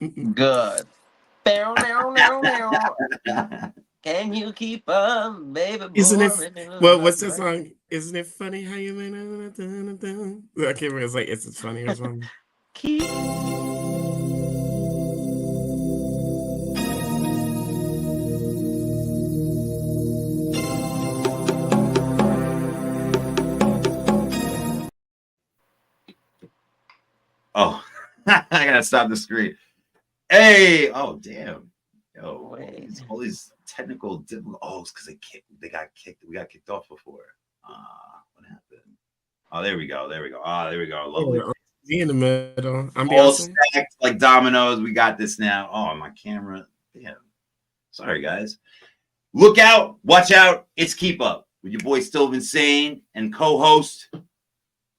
Good. Bow, now, now, now. Can you keep up, baby Isn't it? boy? Well, what's that song? Isn't it funny how you made it? I can't remember. It's like it's funny or something. Keep. Oh, I gotta stop the screen. Hey, oh damn, yo, Wait. all these technical oh, it's because they got kicked. We got kicked off before. What happened? Oh, there we go. There we go. Ah, there we go. Lovely. Oh, me in the middle. I'm All Beyonce. stacked like dominoes. We got this now. Oh, my camera. Damn. Sorry, guys. Look out. Watch out. It's Keep Up with your boy Still Insane and co-host.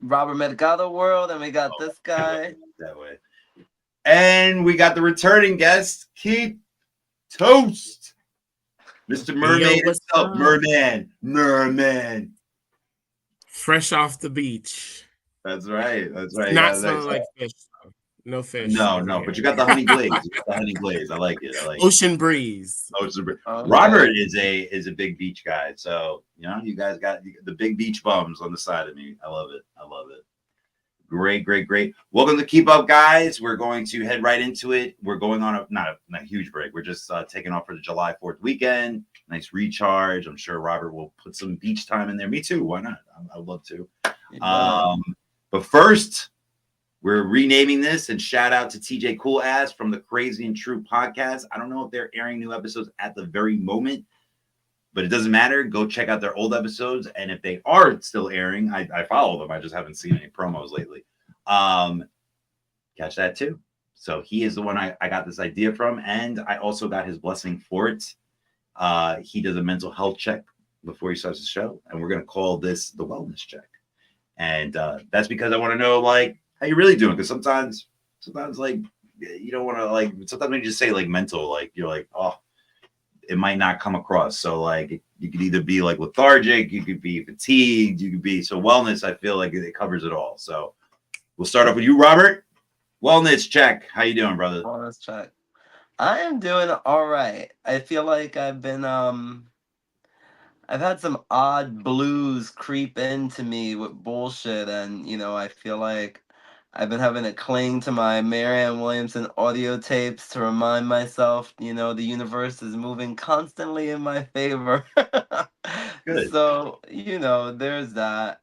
Robert Mercado World, and we got this guy. That way. And we got the returning guest, Keith Toast. Mr. Mermaid Yo, what's himself. up? Merman. Fresh off the beach. That's right. That's right. Not smelling like fish. Though. No fish. No, but you got the honey glaze. You got the honey glaze. I like it. I like Ocean breeze. Ocean breeze. Okay. Robert is a big beach guy. So, you guys got the big beach bums on the side of me. I love it. I love it. Great. Welcome to Keep Up, guys. We're going to head right into it. We're going on not a huge break. We're just taking off for the July 4th weekend. Nice recharge. I'm sure Robert will put some beach time in there. Me too. Why not? I'd love to. But first, we're renaming this, and shout out to TJ Cool Ass from the Crazy and True podcast. I don't know if they're airing new episodes at the very moment, but it doesn't matter. Go check out their old episodes. And if they are still airing, I follow them. I just haven't seen any promos lately. Catch that too. So he is the one I got this idea from. And I also got his blessing for it. He does a mental health check before he starts the show. And we're going to call this the wellness check. And that's because I want to know, like, how you really doing. Because sometimes like, you don't want to, like, sometimes when you just say like mental, like, you're like, oh, it might not come across. So like you could either be like lethargic, you could be fatigued, you could be so wellness. I feel like it covers it all. So we'll start off with you, Robert. Wellness check. How you doing, brother? Wellness check. I am doing all right. I feel like I've had some odd blues creep into me with bullshit, and I feel like I've been having to cling to my Marianne Williamson audio tapes to remind myself, the universe is moving constantly in my favor. Good. So, there's that.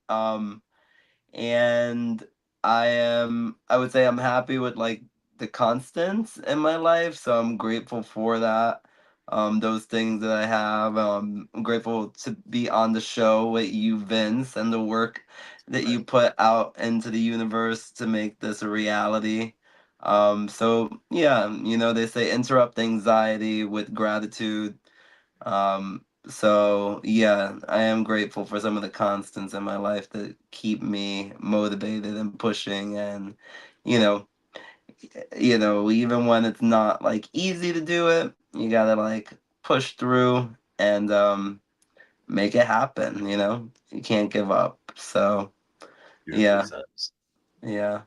And I would say I'm happy with like the constants in my life, so I'm grateful for that. Those things that I have. I'm grateful to be on the show with you, Vince, and the work that you put out into the universe to make this a reality. So yeah, they say interrupt anxiety with gratitude. So yeah, I am grateful for some of the constants in my life that keep me motivated and pushing, and you know, even when it's not like easy to do it, you gotta like push through and make it happen. You can't give up. So Beautifully yeah, said. yeah.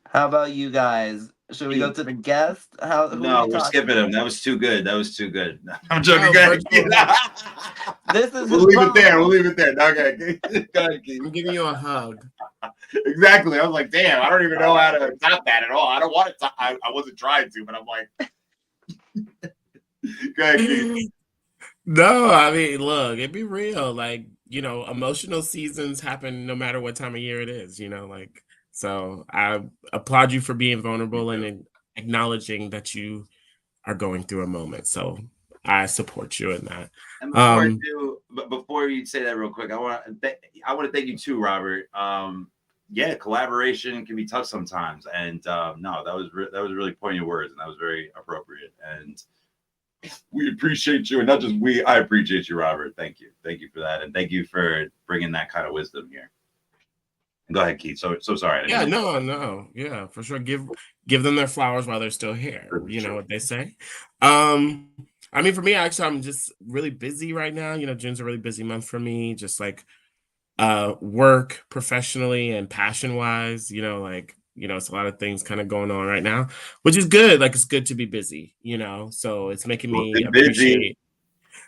How about you guys? Should we go to the guest? Who are No, we we're talking skipping to? him. That was too good. I'm joking. Oh, Go ahead. virtual. This is We'll his leave it there. problem. We'll leave it there. Okay. Go ahead, Keith. I'm giving you a hug. Exactly. I was like, damn, I don't even know how to top that at all. I don't want to. I wasn't trying to, but I'm like, go ahead, Keith. No, I mean, look, it be real. Like, emotional seasons happen no matter what time of year it is, like, so I applaud you for being Me vulnerable too. and acknowledging that you are going through a moment. So I support you in that. And Um, before you say that real quick, I want to thank you too, Robert. Yeah, collaboration can be tough sometimes, and no, that was really poignant words, and that was very appropriate. And we appreciate you, and not just we. I appreciate you, Robert. Thank you for that, and thank you for bringing that kind of wisdom here. Go ahead, Keith. So sorry. I yeah, didn't no, yeah, for sure. Give them their flowers while they're still here. mean You know to- what they say. I mean, for me, actually, I'm just really busy right now. June's a really busy month for me. Just like work professionally and passion wise, like You know, it's a lot of things kind of going on right now, which is good. Like, it's good to be busy, you know, so it's making me Been busy. appreciate.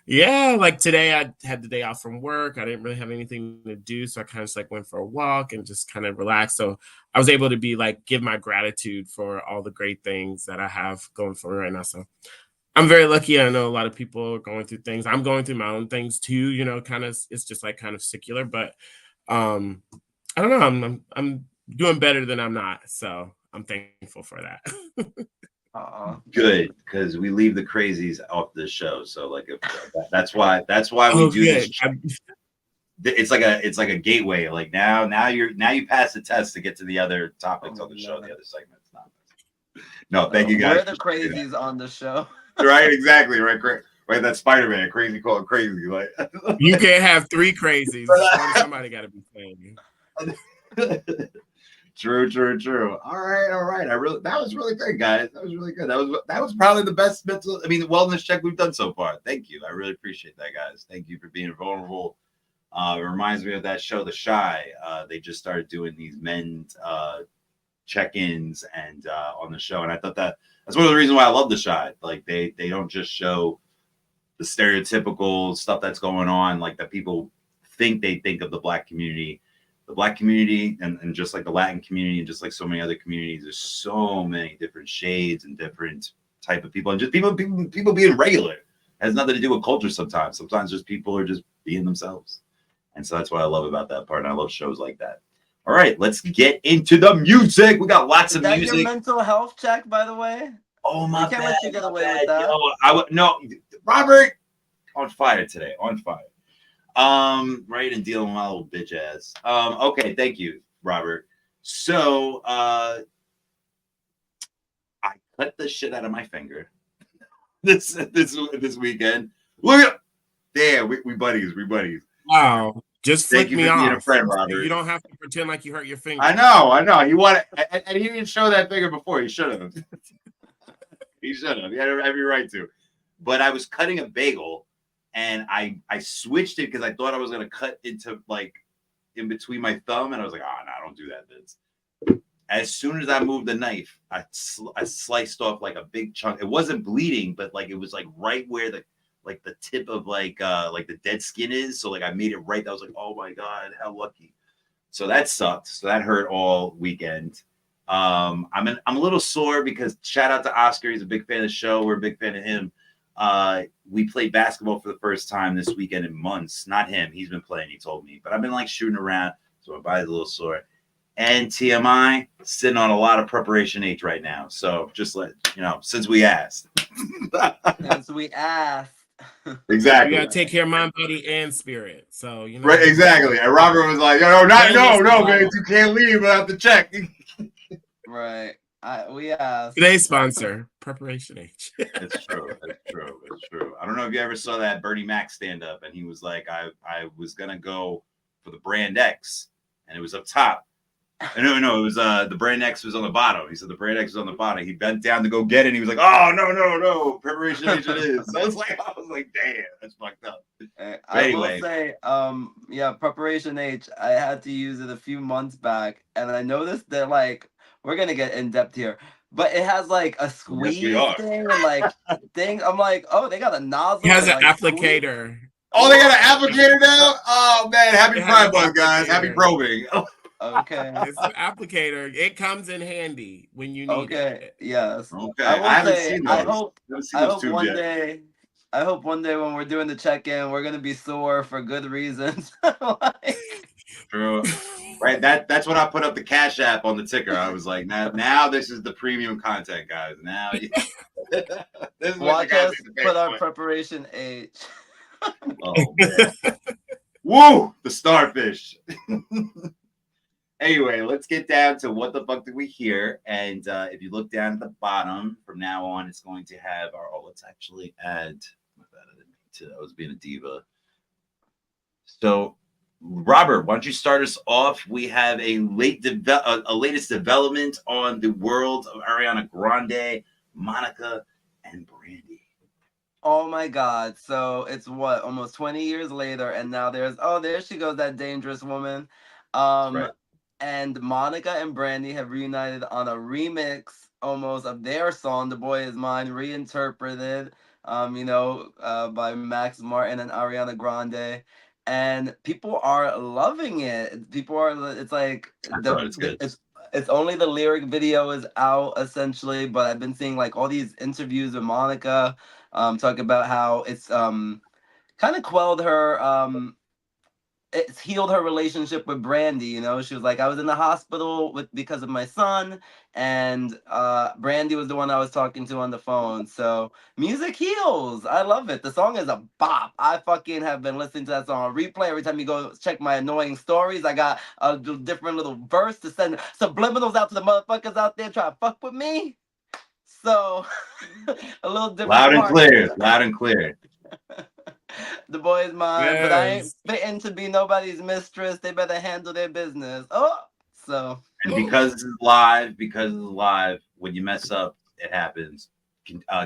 Yeah, like today I had the day off from work. I didn't really have anything to do, so I kind of just like went for a walk and just kind of relaxed. So I was able to be like give my gratitude for all the great things that I have going for me right now. So I'm very lucky. I know a lot of people are going through things. I'm going through my own things too, you know, kind of it's just like kind of secular, but um I don't know. I'm doing better than I'm not. So I'm thankful for that. Good, because we leave the crazies off the show. So like, that's why we Oh, do this. good. It's like a gateway. Like now you pass the test to get to the other topics on the show, the other segments. No, thank you guys. We're the crazies on the show. Right, exactly. Right, right. That Spider-Man, crazy called crazy. Like You can't have three crazies. Somebody got to be saying you. True. All right. That was really good, guys. That was really good. That was probably the best wellness check we've done so far. Thank you. I really appreciate that, guys. Thank you for being vulnerable. It reminds me of that show, The Shy. They just started doing these men's check-ins and on the show, and I thought that's one of the reasons why I love The Shy. Like they don't just show the stereotypical stuff that's going on, like that people think of the Black community. The Black community and just like the Latin community and just like so many other communities, there's so many different shades and different type of people, and just people being regular. It has nothing to do with culture sometimes. Sometimes just people are just being themselves. And so that's what I love about that part. And I love shows like that. All right, let's get into the music. We got lots of music. Is that your mental health check, by the way? Oh, my bad. We can't let you get away with that. No, Robert, on fire today. On fire. Right, and dealing with my little bitch ass. Okay, thank you, Robert. So I cut the shit out of my finger this weekend. Look at there, we buddies. Wow. Just flick me off. Being a friend, Robert. You don't have to pretend like you hurt your finger. I know. He wanted, and he didn't show that finger before. He should have. He had every right to. But I was cutting a bagel. And I switched it because I thought I was gonna cut into like in between my thumb, and I was like, "Oh no, don't do that, Vince." As soon as I moved the knife, I sliced off like a big chunk. It wasn't bleeding, but like it was like right where the tip of like the dead skin is. So like I made it right. I was like, "Oh my god, how lucky!" So that sucked. So that hurt all weekend. I'm a little sore because shout out to Oscar. He's a big fan of the show. We're a big fan of him. We played basketball for the first time this weekend in months. Not him. He's been playing, he told me. But I've been like shooting around. So my body's a little sore. And TMI, sitting on a lot of preparation H right now. So just let you know, since we asked. Exactly. You gotta take care of mind, body, and spirit. So you know. Right, exactly. And Robert was like, no, man, you can't leave without the check. Right. We asked. Today's sponsor, Preparation H. It's true. I don't know if you ever saw that Bernie Mac stand up, and he was like, I was gonna go for the brand X, and it was up top. No, it was the brand X was on the bottom. He said the brand X was on the bottom. He bent down to go get it, and he was like, oh no, Preparation H it is. So I was like, damn, that's fucked up. I will say, Preparation H, I had to use it a few months back, and I noticed that like we're gonna get in depth here, but it has like a squeeze thing and like thing. I'm like, oh, they got a nozzle. It has an applicator. Squeeze? Oh, they got an applicator now? Oh man, happy Pride Month, guys. Happy probing. Okay. It's an applicator. It comes in handy when you need it. Yes. Okay. I haven't seen those. I hope one day. I hope one day when we're doing the check-in, we're gonna be sore for good reasons. True. Right. That's what I put up the Cash App on the ticker. I was like, now this is the premium content, guys. Now this is watch us put our Preparation H. Oh man. Woo! The starfish. Anyway, let's get down to what the fuck did we hear? And if you look down at the bottom, from now on, it's going to have our. Oh, let's actually add. I was being a diva. So, Robert, why don't you start us off? We have a latest development on the world of Ariana Grande, Monica, and Brandy. Oh my God! So it's what, almost 20 years later, and now there she goes, that dangerous woman. Right. and Monica and Brandy have reunited on a remix almost of their song "The Boy Is Mine," reinterpreted, by Max Martin and Ariana Grande, and people are loving it. People are. It's like I thought it's good. it's only the lyric video is out essentially, but I've been seeing like all these interviews with Monica, talking about how it's kind of quelled her it's healed her relationship with Brandy. She was like, I was in the hospital because of my son, and Brandy was the one I was talking to on the phone. So music heals. I love it. The song is a bop. I fucking have been listening to that song on replay. Every time you go check my annoying stories, I got a different little verse to send subliminals out to the motherfuckers out there trying to fuck with me. So a little different. Loud and clear. Loud and clear. The Boy Is Mine, but I ain't Yes. fitting to be nobody's mistress. They better handle their business. Oh, so And because this is live, when you mess up, it happens.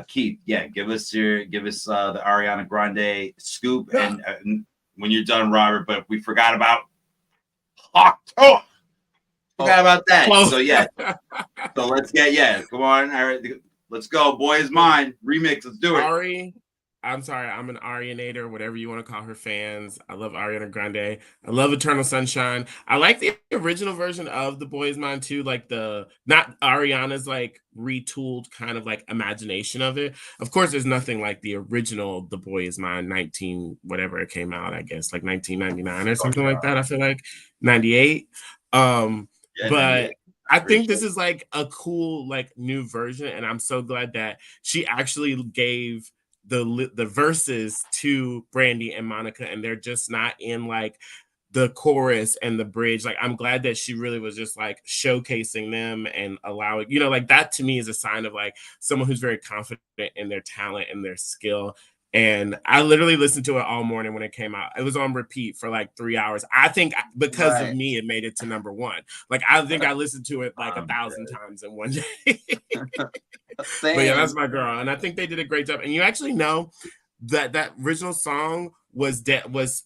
Keith, give us the Ariana Grande scoop, and when you're done, Robert. But we forgot about Tuah. Forgot about that. Close. So yeah, so let's get come on. All right, let's go. Boy Is Mine remix. Let's do it. Ari, I'm sorry, I'm an Arianator, whatever you want to call her fans. I love Ariana Grande. I love Eternal Sunshine. I like the original version of The Boy Is Mine too, like not Ariana's like retooled kind of like imagination of it. Of course, there's nothing like the original The Boy Is Mine whatever it came out, I guess, like 1999 or something like that. I feel like 98. But 98. I think this is like a cool like new version, and I'm so glad that she actually gave the verses to Brandy and Monica, and they're just not in like the chorus and the bridge. Like, I'm glad that she really was just like showcasing them and allowing, like that to me is a sign of like someone who's very confident in their talent and their skill. And I literally listened to it all morning when it came out. It was on repeat for like 3 hours. I think because of me, it made it to number one. Like, I think I listened to it like 1,000 times in one day. But yeah, that's my girl. And I think they did a great job. And you actually know that original song was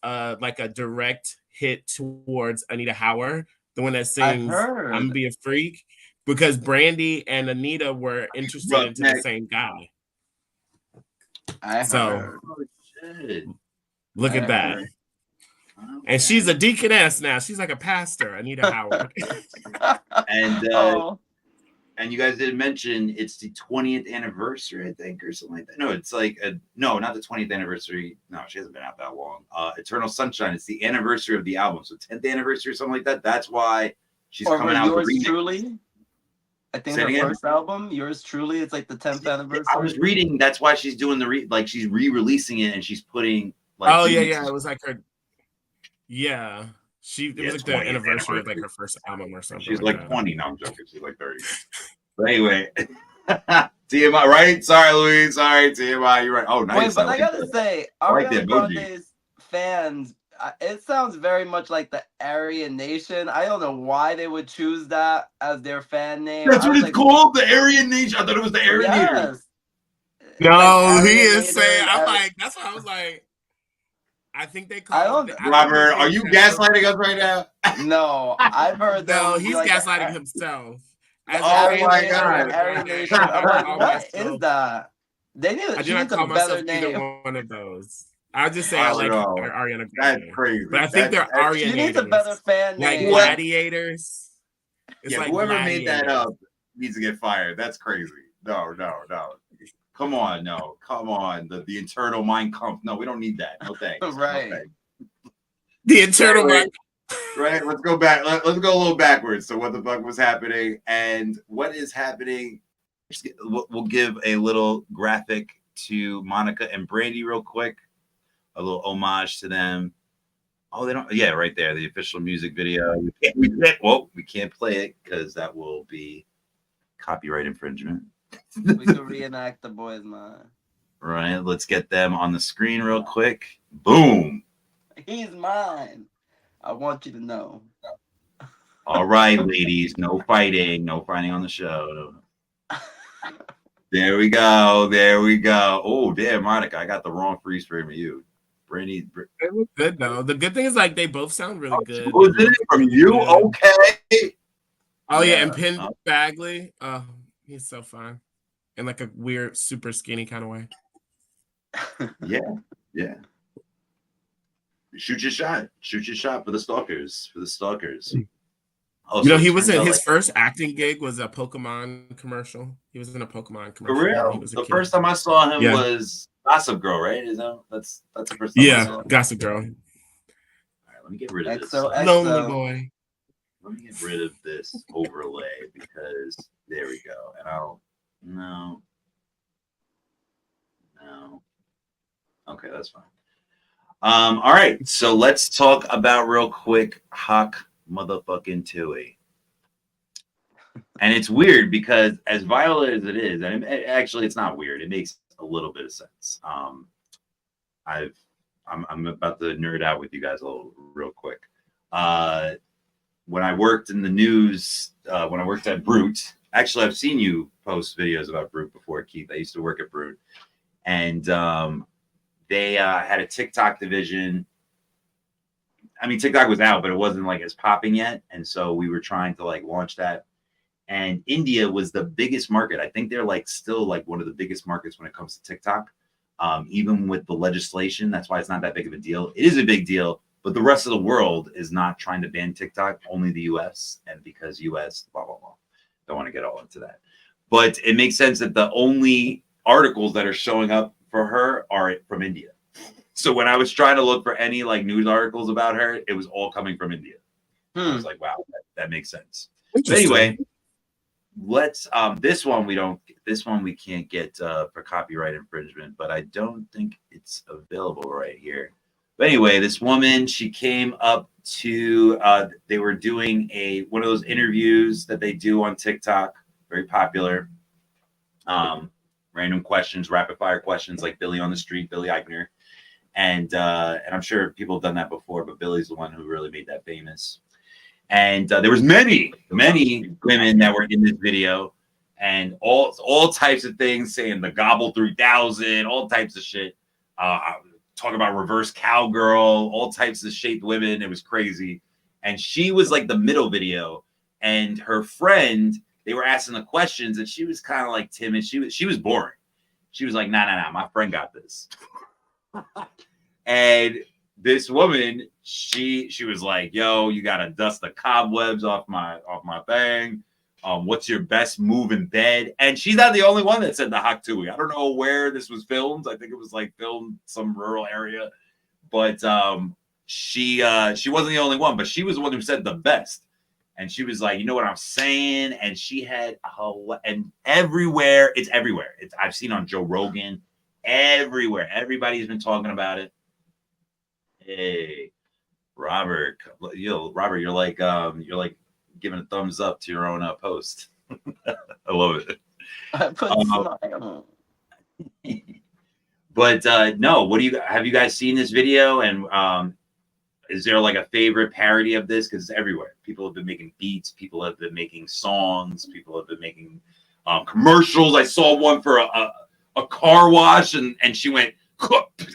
like a direct hit towards Anita Howard, the one that sings I'm Gonna Be a Freak, because Brandy and Anita were interested into the same guy. Look at that. And she's a deaconess now. She's like a pastor, Anita Howard. And you guys didn't mention it's the 20th anniversary, I think, or something like that. No, it's like no, not the 20th anniversary. No, she hasn't been out that long. Eternal Sunshine. It's the anniversary of the album, so 10th anniversary or something like that. That's why she's coming out with Yours Truly. I think her first album, Yours Truly, it's like the 10th anniversary. I was reading. That's why she's doing she's re-releasing it and she's putting like. Oh yeah. It was like her. Yeah. It was like the anniversary of like her first album or something. She's like 20. No, I'm joking. She's like 30. But anyway, TMI, right? Sorry, Louise. Sorry, TMI. You're right. Oh, nice. Wait, but I gotta say, Ariana Grande's fans, it sounds very much like the Aryan Nation. I don't know why they would choose that as their fan name. That's what it's called, the Aryan Nation. I thought it was the Aryan Nation. No, he is saying. I'm like, that's what I was like. I think they call it. Robert, are you gaslighting us right now? No, I've heard that. No, he's gaslighting himself. Oh my God. I'm like, what is that? They need I do not call myself either one of those. I'll just say I like Ariana Grande. That's crazy. But I think they're Arianators. She needs a better fan name. Like gladiators. It's like whoever made that up needs to get fired. That's crazy. No. Come on, the internal mind comp. No, we don't need that. No thanks. Right. No thanks. The internal mind. Right. Let's go back. Let's go a little backwards. So what the fuck was happening and what is happening? We'll give a little graphic to Monica and Brandy real quick. A little homage to them. Oh, they don't. Yeah, right there. The official music video. We can't play it because that will be copyright infringement. We could reenact The Boy Is Mine. Right. Let's get them on the screen real quick. Boom. He's mine. I want you to know. All right, ladies. No fighting. No fighting on the show. There we go. Oh, damn, Monica. I got the wrong freeze frame of you. Brandy. They look good though. The good thing is like they both sound really good. Was it from you? Good. Okay. Oh yeah, and Yeah. Penn Bagley. Oh, he's so fun. In like a weird, super skinny kind of way. Yeah. Shoot your shot. Shoot your shot for the stalkers. Oh, You know, so it he was turns in out, his like, first acting gig was a Pokemon commercial. He was in a Pokemon for commercial when he real. was a The kid. first time I saw him Yeah. was Gossip Girl, right? Is that's the first time I saw Yeah, him. Gossip Girl. All right, let me get rid of this. Lonely boy. Let me get rid of this overlay because there we go. And no. Okay, that's fine. All right, so let's talk about real quick Hawk motherfucking Tuah. And it's weird because as violent as it is, and actually it's not weird. It makes a little bit of sense. I'm about to nerd out with you guys a little real quick. When I worked in the news, when I worked at Brute, actually I've seen you post videos about Brute before, Keith. I used to work at Brute, and they had a TikTok division. I mean, TikTok was out, but it wasn't like as popping yet, and so we were trying to like launch that. And India was the biggest market. I think they're like still like one of the biggest markets when it comes to TikTok. Even with the legislation, that's why it's not that big of a deal. It is a big deal, but the rest of the world is not trying to ban TikTok, only the US. And because US, blah, blah, blah. Don't want to get all into that. But it makes sense that the only articles that are showing up for her are from India. So when I was trying to look for any like news articles about her, it was all coming from India. I was like, wow, that makes sense. But anyway, let's this one we can't get for copyright infringement, but I don't think it's available right here. But anyway, this woman, she came up to they were doing one of those interviews that they do on TikTok, very popular. Random questions, rapid fire questions, like Billy on the Street, Billy Eichner. And I'm sure people have done that before, but Billy's the one who really made that famous. And there was many women that were in this video, and all types of things, saying the Gobble 3000, all types of shit. Talk about reverse cowgirl, all types of shaped women. It was crazy. And she was like the middle video, and her friend, they were asking the questions, and she was kind of like timid. She was boring. She was like, nah, my friend got this. And this woman, she was like, yo, you gotta dust the cobwebs off my thing. What's your best move in bed? And she's not the only one that said the Hawk Tuah. I don't know where this was filmed. I think it was like filmed some rural area. But she wasn't the only one, but she was the one who said the best. And she was like, you know what I'm saying? And she had and everywhere, it's everywhere. I've seen on Joe Rogan, everywhere. Everybody's been talking about it. Hey, Robert, Robert, you're like giving a thumbs up to your own post. I love it. I put smile. But no, have you guys seen this video? And is there like a favorite parody of this? Because it's everywhere. People have been making beats. People have been making songs. People have been making commercials. I saw one for a car wash, and she went,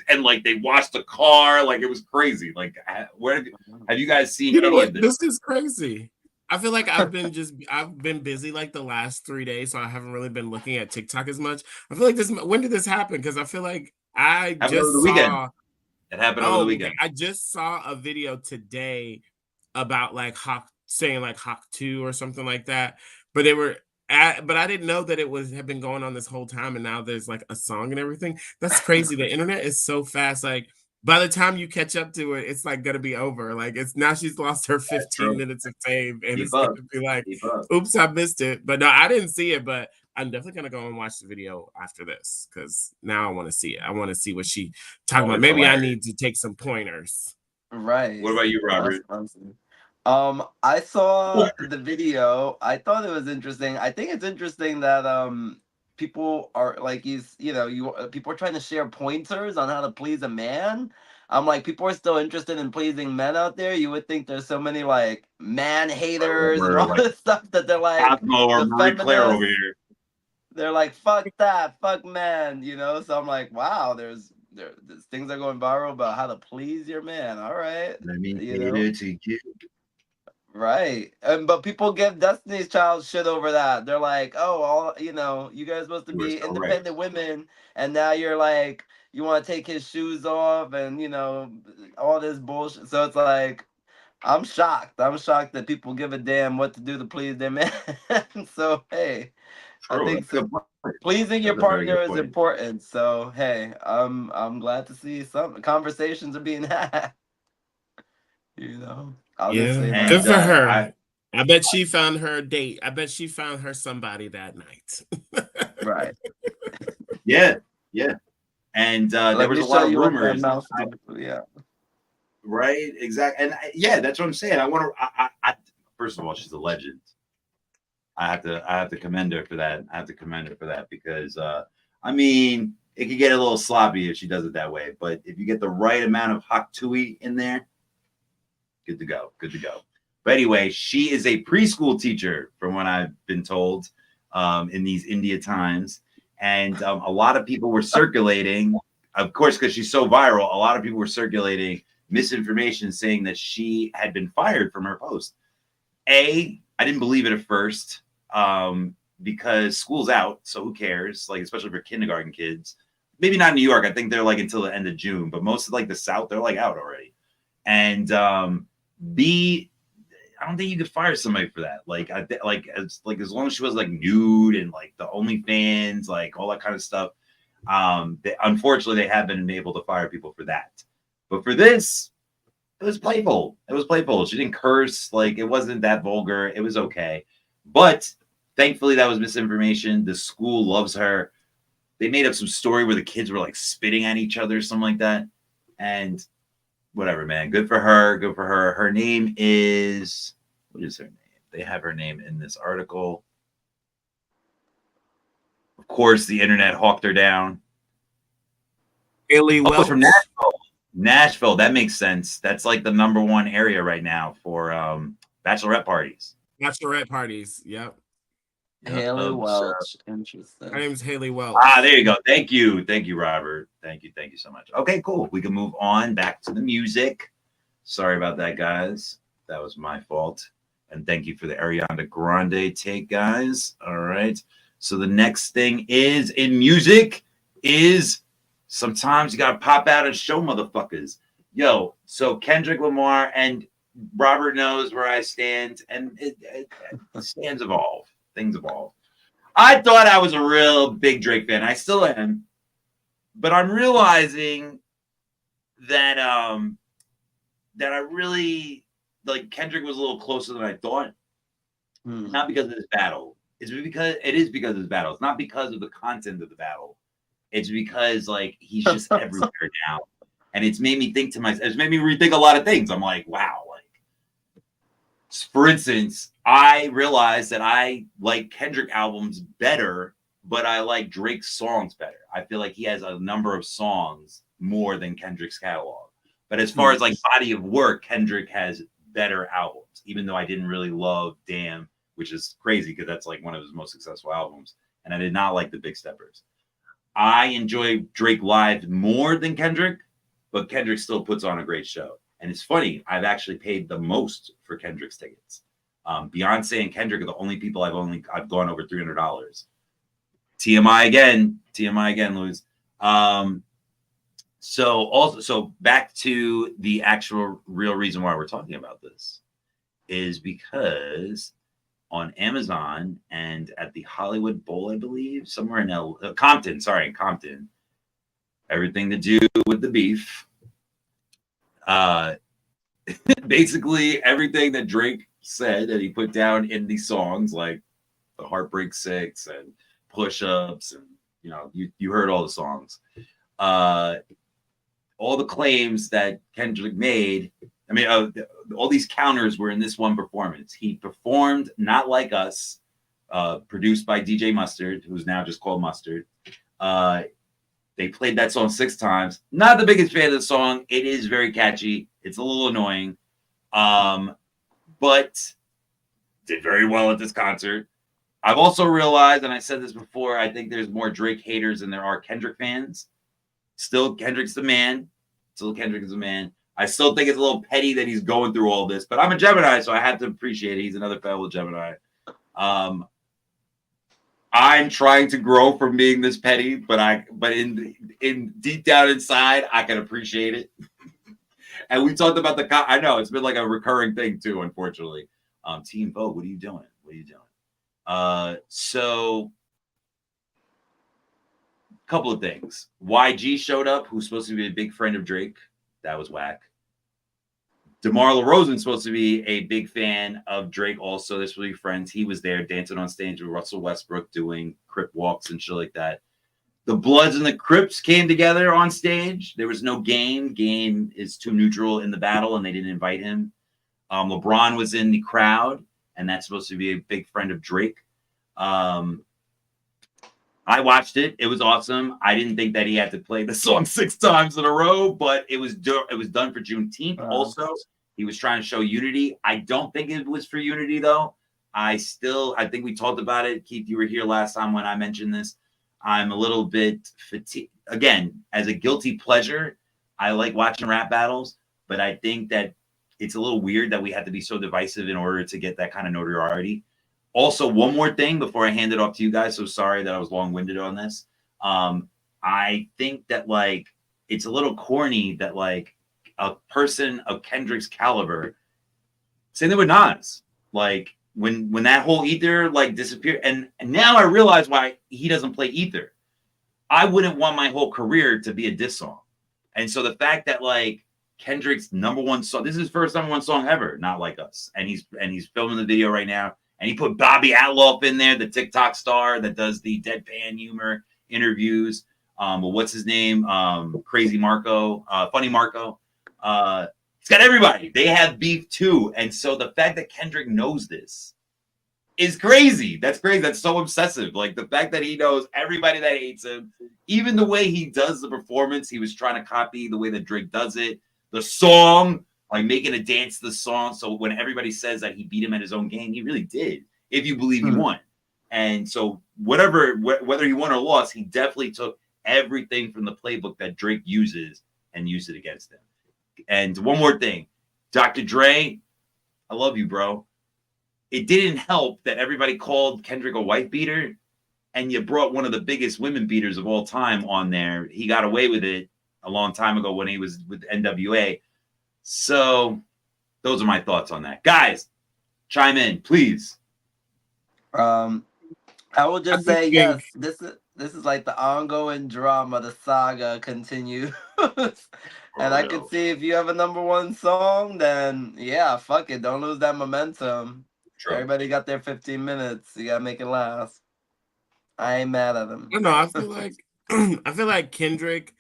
and like they washed the car, like it was crazy. Like, where have you guys seen any of this? This is crazy. I feel like I've been busy like the last 3 days, so I haven't really been looking at TikTok as much. I feel like when did this happen? Because I feel like I just saw it happened over the weekend. I just saw a video today about like Hawk saying like Hawk 2 or something like that, but but I didn't know that it had been going on this whole time, and now there's like a song and everything. That's crazy. The internet is so fast. Like by the time you catch up to it, it's like gonna be over. Like now she's lost her 15 minutes of fame, and it's gonna be like, oops, I missed it. But no, I didn't see it, but I'm definitely gonna go and watch the video after this because now I want to see it. I want to see what she talking about. Maybe I need to take some pointers. Right. What about you, Robert? I saw the video. I thought it was interesting. I think it's interesting that people are like people are trying to share pointers on how to please a man. I'm like, people are still interested in pleasing men out there. You would think there's so many like man haters and all this stuff that they're like, over here. They're like, fuck that, fuck men, So I'm like, wow, there's things are going viral about how to please your man. All right, Let me you get know. it to you. Right. And but people give Destiny's Child shit over that. They're like, "Oh, all you guys supposed to You are be so right. independent women, and now you're like, you want to take his shoes off, and all this bullshit." So it's like, I'm shocked. I'm shocked that people give a damn what to do to please their man. So hey, I True. think That's a good point. pleasing your That's a very partner good is point. important. So hey, I'm glad to see some conversations are being had. I'll just Yeah, say good And that. for her. I I bet she found her date. I bet she found her somebody that night. Right. yeah, yeah. And there Let was me a lot show of you what that rumors. mouth do. Yeah. Right, exactly. And yeah, that's what I'm saying. I want to. First of all, she's a legend. I have to commend her for that. I have to commend her for that because I mean, it could get a little sloppy if she does it that way. But if you get the right amount of hot tui in there, good to go. Good to go. But anyway, she is a preschool teacher, from what I've been told, in these India times, and a lot of people were circulating. Of course, because she's so viral, a lot of people were circulating misinformation saying that she had been fired from her post. I didn't believe it at first, because school's out, so who cares? Like, especially for kindergarten kids. Maybe not in New York. I think they're like until the end of June, but most of like the South, they're like out already. And B, I don't think you could fire somebody for that. Like, as long as she was like nude and like the OnlyFans, like all that kind of stuff. Unfortunately, they have been able to fire people for that. But for this, it was playful. It was playful. She didn't curse. Like, it wasn't that vulgar. It was okay. But thankfully, that was misinformation. The school loves her. They made up some story where the kids were like spitting at each other, something like that. And whatever, man. Good for her. Good for her. Her name is, what is her name? They have her name in this article. Of course, the internet hawked her down. Haley Oh, it's from Welch. Nashville. Nashville. That makes sense. That's like the #1 area right now for bachelorette parties. Bachelorette parties. Yep. Haley So, Welch. Interesting. Her name's Haley Welch. there you go. Thank you. Thank you, Robert. Thank you. Thank you so much. Okay, cool. We can move on back to the music. Sorry about that, guys. That was my fault. And thank you for the Ariana Grande take, guys. All right. So the next thing is in music is sometimes you gotta pop out and show motherfuckers. Yo, so Kendrick Lamar, and Robert knows where I stand, and it stands evolve. Things evolve. I thought I was a real big Drake fan. I still am, but I'm realizing that that I really like Kendrick was a little closer than I thought. Not because of this battle. It's because it is because of this battle. It's not because of the content of the battle. It's because like he's just everywhere now. And it's made me think to myself, it's made me rethink a lot of things. I'm like, wow, like for instance, I realized that I like Kendrick albums better, but I like Drake's songs better. I feel like he has a number of songs more than Kendrick's catalog. But as far as like body of work, Kendrick has better albums, even though I didn't really love Damn, which is crazy because that's like one of his most successful albums. And I did not like the Big Steppers. I enjoy Drake live more than Kendrick, but Kendrick still puts on a great show. And it's funny, I've actually paid the most for Kendrick's tickets. Beyonce and Kendrick are the only people I've gone over $300. TMI again, Louis. So back to the actual real reason why we're talking about this is because on Amazon and at the Hollywood Bowl, I believe, somewhere in Compton, everything to do with the beef. Basically everything that Drake said that he put down in these songs, like the Heartbreak 6 and Push Ups, and you heard all the songs. All the claims that Kendrick made, I mean, all these counters were in this one performance. He performed Not Like Us, produced by DJ Mustard, who's now just called Mustard. They played that song 6 times. Not the biggest fan of the song. It is very catchy. It's a little annoying, but did very well at this concert. I've also realized, and I said this before, I think there's more Drake haters than there are Kendrick fans. Still, Kendrick's the man. Still, Kendrick is the man. I still think it's a little petty that he's going through all this, but I'm a Gemini, so I have to appreciate it. He's another fellow Gemini. I'm trying to grow from being this petty, but in deep down inside, I can appreciate it. And we talked about I know it's been like a recurring thing too, unfortunately. Team vote, what are you doing? What are you doing? So a couple of things. YG showed up, who's supposed to be a big friend of Drake. That was whack. DeMar DeRozan's supposed to be a big fan of Drake also. This will be friends. He was there dancing on stage with Russell Westbrook doing Crip walks and shit like that. The Bloods and the Crips came together on stage. There was no Game. Game is too neutral in the battle, and they didn't invite him. LeBron was in the crowd, and that's supposed to be a big friend of Drake. I watched it. It was awesome. I didn't think that he had to play the song 6 times in a row, but it was done for Juneteenth. Also, he was trying to show unity. I don't think it was for unity, though. I think we talked about it. Keith, you were here last time when I mentioned this. I'm a little bit fatigued. Again, as a guilty pleasure, I like watching rap battles, but I think that it's a little weird that we have to be so divisive in order to get that kind of notoriety. Also, one more thing before I hand it off to you guys. So sorry that I was long-winded on this. I think that like it's a little corny that like a person of Kendrick's caliber, same thing with Nas, like when that whole Ether like disappeared, and now I realize why he doesn't play Ether. I wouldn't want my whole career to be a diss song, and so the fact that like Kendrick's #1 song, this is his first #1 song ever, Not Like Us, and he's filming the video right now. And he put Bobby Atloff in there, the TikTok star that does the deadpan humor interviews. What's his name? Crazy Marco, Funny Marco. He's got everybody. They have beef too. And so the fact that Kendrick knows this is crazy. That's crazy. That's so obsessive. Like the fact that he knows everybody that hates him, even the way he does the performance, he was trying to copy the way that Drake does it. The song, like making a dance to the song. So when everybody says that he beat him at his own game, he really did, if you believe he won. And so whether he won or lost, he definitely took everything from the playbook that Drake uses and used it against him. And one more thing, Dr. Dre, I love you, bro. It didn't help that everybody called Kendrick a wife beater, and you brought one of the biggest women beaters of all time on there. He got away with it a long time ago when he was with NWA. So those are my thoughts on that. Guys, chime in, please. I will just say yes. This is like the ongoing drama. The saga continues, and I could see if you have a #1 song, then yeah, fuck it. Don't lose that momentum. True. Everybody got their 15 minutes. You gotta make it last. I ain't mad at him. No, I feel like Kendrick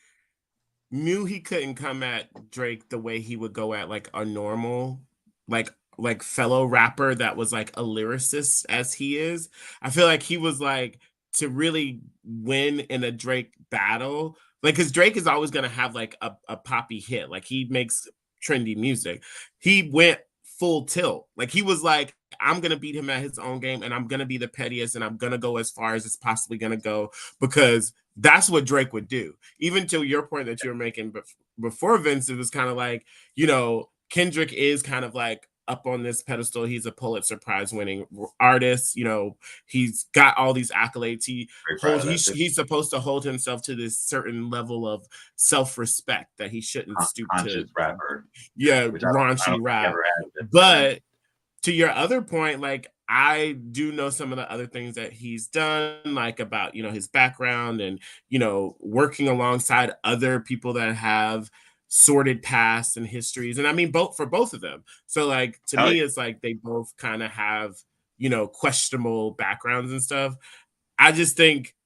knew he couldn't come at Drake the way he would go at like a normal, like fellow rapper that was like a lyricist as he is. I feel like he was like, to really win in a Drake battle, like, because Drake is always going to have like a poppy hit. Like he makes trendy music. He went full tilt. Like he was like, I'm going to beat him at his own game, and I'm going to be the pettiest, and I'm going to go as far as it's possibly going to go, because that's what Drake would do. Even to your point that you were making before, Vince, it was kind of like, you know, Kendrick is kind of like up on this pedestal. He's a Pulitzer Prize winning artist. You know, he's got all these accolades. He's supposed to hold himself to this certain level of self-respect that he shouldn't stoop to. Rapper. Yeah, raunchy rap. But to your other point, like, I do know some of the other things that he's done, like about, you know, his background and, you know, working alongside other people that have sordid past and histories. And I mean, for both of them. So like, to me, it's like they both kind of have, you know, questionable backgrounds and stuff. I just think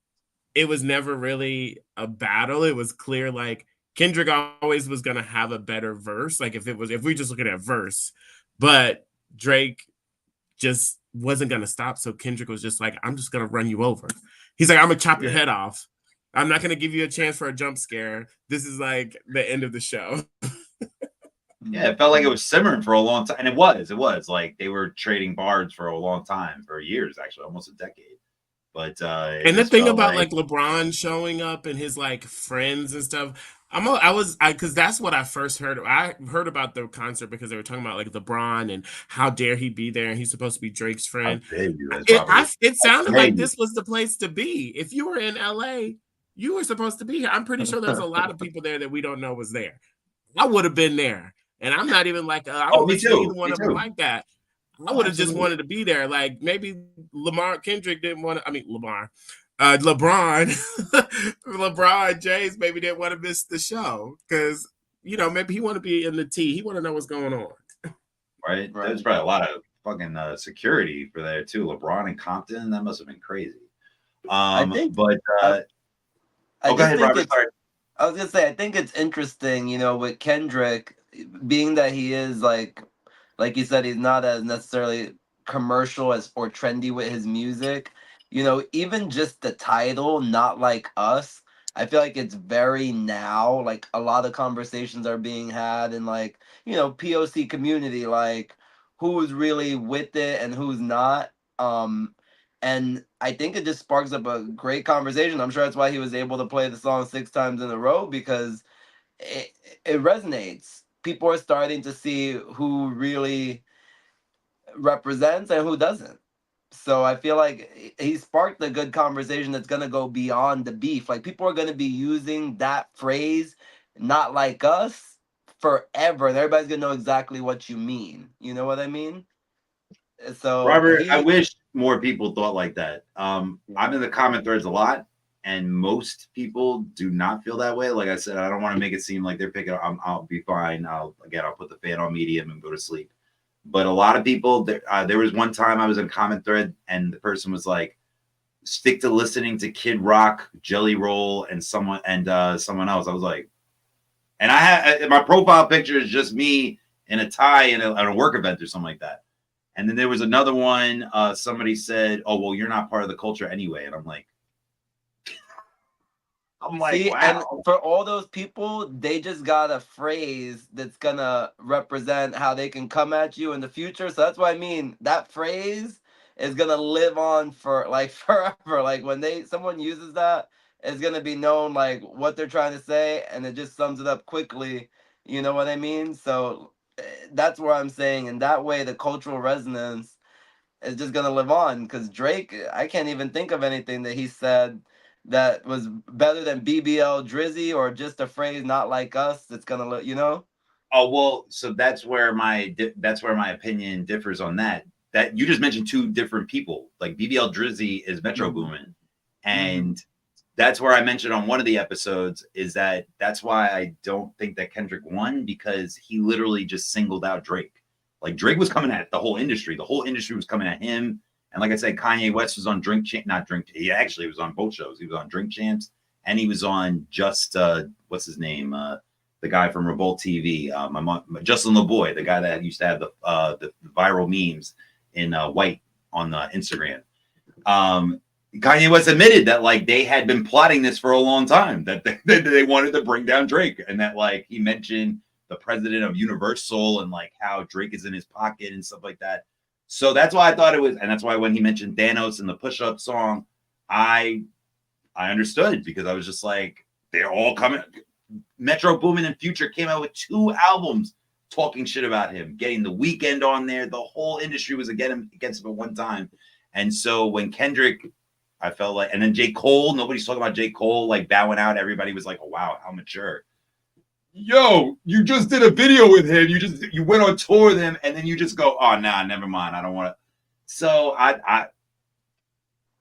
it was never really a battle. It was clear, like, Kendrick always was going to have a better verse. Like if we just looking at verse, but Drake just wasn't going to stop. So Kendrick was just like, I'm just going to run you over. He's like, I'm going to chop your head off. I'm not going to give you a chance for a jump scare. This is like the end of the show. Yeah, it felt like it was simmering for a long time. And it was like they were trading bars for a long time, for years, actually, almost a decade. But it And the just thing felt about like, like LeBron showing up and his like friends and stuff, because that's what I first heard. I heard about the concert because they were talking about like LeBron and how dare he be there, and he's supposed to be Drake's how friend. dare you, as Robert would, It how sounded dare like you. this was the place to be. If you were in LA, you were supposed to be here. I'm pretty sure there was a lot of people there that we don't know was there. I would have been there, and I'm not even like I Oh, don't me listen to too. either one Me of them too. like that. I Oh, would have just absolutely. wanted to be there. Like maybe Lamar Kendrick didn't want to. I mean, LeBron, LeBron James maybe didn't want to miss the show because maybe he want to be in the tea. He want to know what's going on. Right? There's Right. probably a lot of fucking security for there too. LeBron and Compton, that must have been crazy. I think But I, I oh, go just ahead, think Robert. it's Sorry. I was gonna say I think it's interesting, with Kendrick being that he is like you said, he's not as necessarily commercial as or trendy with his music. Even just the title, Not Like Us, I feel like it's very now. Like a lot of conversations are being had in like, POC community, like who's really with it and who's not. And I think it just sparks up a great conversation. I'm sure that's why he was able to play the song 6 times in a row because it, it resonates. People are starting to see who really represents and who doesn't. So I feel like he sparked a good conversation that's going to go beyond the beef. Like people are going to be using that phrase, not like us, forever. And everybody's going to know exactly what you mean. You know what I mean? So Robert, I he, wish more people thought like that. I'm in the comment threads a lot, and most people do not feel that way. Like I said, I don't want to make it seem like they're picking up. I'll be fine. I'll put the fan on medium and go to sleep. But a lot of people, there was one time I was in a comment thread, and the person was like, "Stick to listening to Kid Rock, Jelly Roll, and someone someone else." I was like, and I had my profile picture is just me in a tie in a work event or something like that. And then there was another one. Somebody said, "Oh, well, you're not part of the culture anyway." And I'm like, See, and wow. for all those people, they just got a phrase that's gonna represent how they can come at you in the future. So that's what I mean. That phrase is gonna live on for like forever. Like when someone uses that, it's gonna be known like what they're trying to say, and it just sums it up quickly. You know what I mean? So that's where I'm saying in that way the cultural resonance is just gonna live on because Drake, I can't even think of anything that he said that was better than BBL Drizzy or just a phrase not like us. It's gonna live. Oh well, so that's where my opinion differs on that. That you just mentioned two different people. Like BBL Drizzy is Metro Hmm. Boomin, Hmm. and that's where I mentioned on one of the episodes is that's why I don't think that Kendrick won because he literally just singled out Drake. Like Drake was coming at the whole industry. The whole industry was coming at him. And like I said, Kanye West was on not Drink. He actually was on both shows. He was on Drink Champs and he was on just what's his name? The guy from Revolt TV, Justin LeBoy, the guy that used to have the viral memes in white on Instagram. Kanye West admitted that like they had been plotting this for a long time, that they wanted to bring down Drake, and that like he mentioned the president of Universal and like how Drake is in his pocket and stuff like that. So that's why I thought it was, and that's why when he mentioned Thanos in the push-up song, I understood because I was just like, they're all coming. Metro Boomin and Future came out with 2 albums talking shit about him, getting The Weeknd on there. The whole industry was against him at one time. And so when Kendrick, I felt like, and then J. Cole, nobody's talking about J. Cole like bowing out. Everybody was like, oh, wow, how mature. Yo, you just did a video with him. You went on tour with him, and then you just go, oh, nah, never mind. I don't want to. So I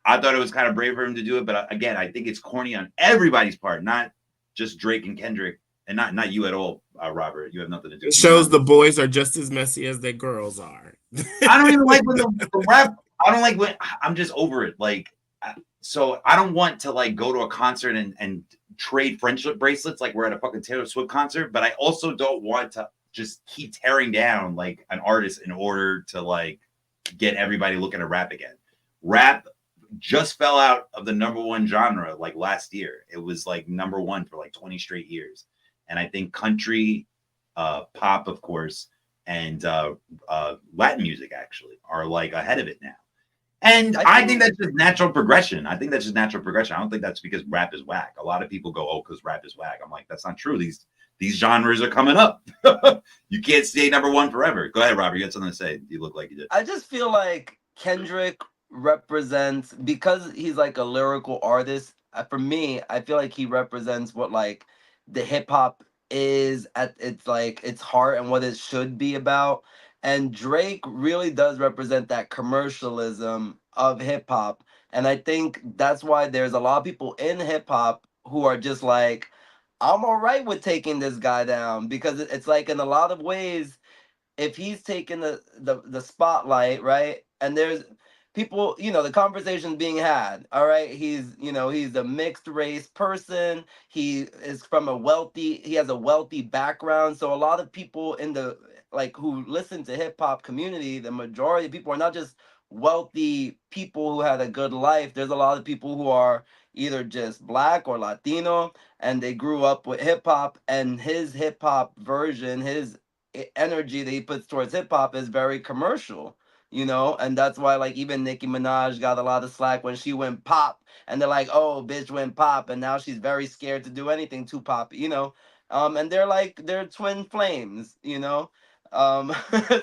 thought it was kind of brave for him to do it, but again, I think it's corny on everybody's part, not just Drake and Kendrick, and not you at all, Robert. You have nothing to do. It You have shows nothing the to do. boys are just as messy as their girls are. I don't even like when the rap. I don't like when I'm just over it. Like, so I don't want to like go to a concert and trade friendship bracelets like we're at a fucking Taylor Swift concert, but I also don't want to just keep tearing down like an artist in order to like get everybody looking at rap again. Rap just fell out of the #1 genre like last year. It was like #1 for like 20 straight years. And I think country, pop, of course, and Latin music actually are like ahead of it now. And I think that's just natural progression. I think that's just natural progression. I don't think that's because rap is whack. A lot of people go, oh, because rap is whack. I'm like, that's not true. These genres are coming up. You can't stay number one forever. Go ahead, Robert. You had something to say. You look like you did. I just feel like Kendrick represents, because he's like a lyrical artist. For me, I feel like he represents what like the hip hop is at its heart and what it should be about. And Drake really does represent that commercialism of hip hop. And I think that's why there's a lot of people in hip hop who are just like, I'm all right with taking this guy down, because it's like in a lot of ways, if he's taking the spotlight, right? And there's people, the conversation's being had, all right? He's a mixed race person. He is from he has a wealthy background. So a lot of people in the like who listen to hip hop community, the majority of people are not just wealthy people who had a good life. There's a lot of people who are either just black or Latino, and they grew up with hip hop, and his hip hop version, his energy that he puts towards hip hop is very commercial, and that's why like even Nicki Minaj got a lot of slack when she went pop, and they're like, oh, bitch went pop, and now she's very scared to do anything too pop, and they're twin flames.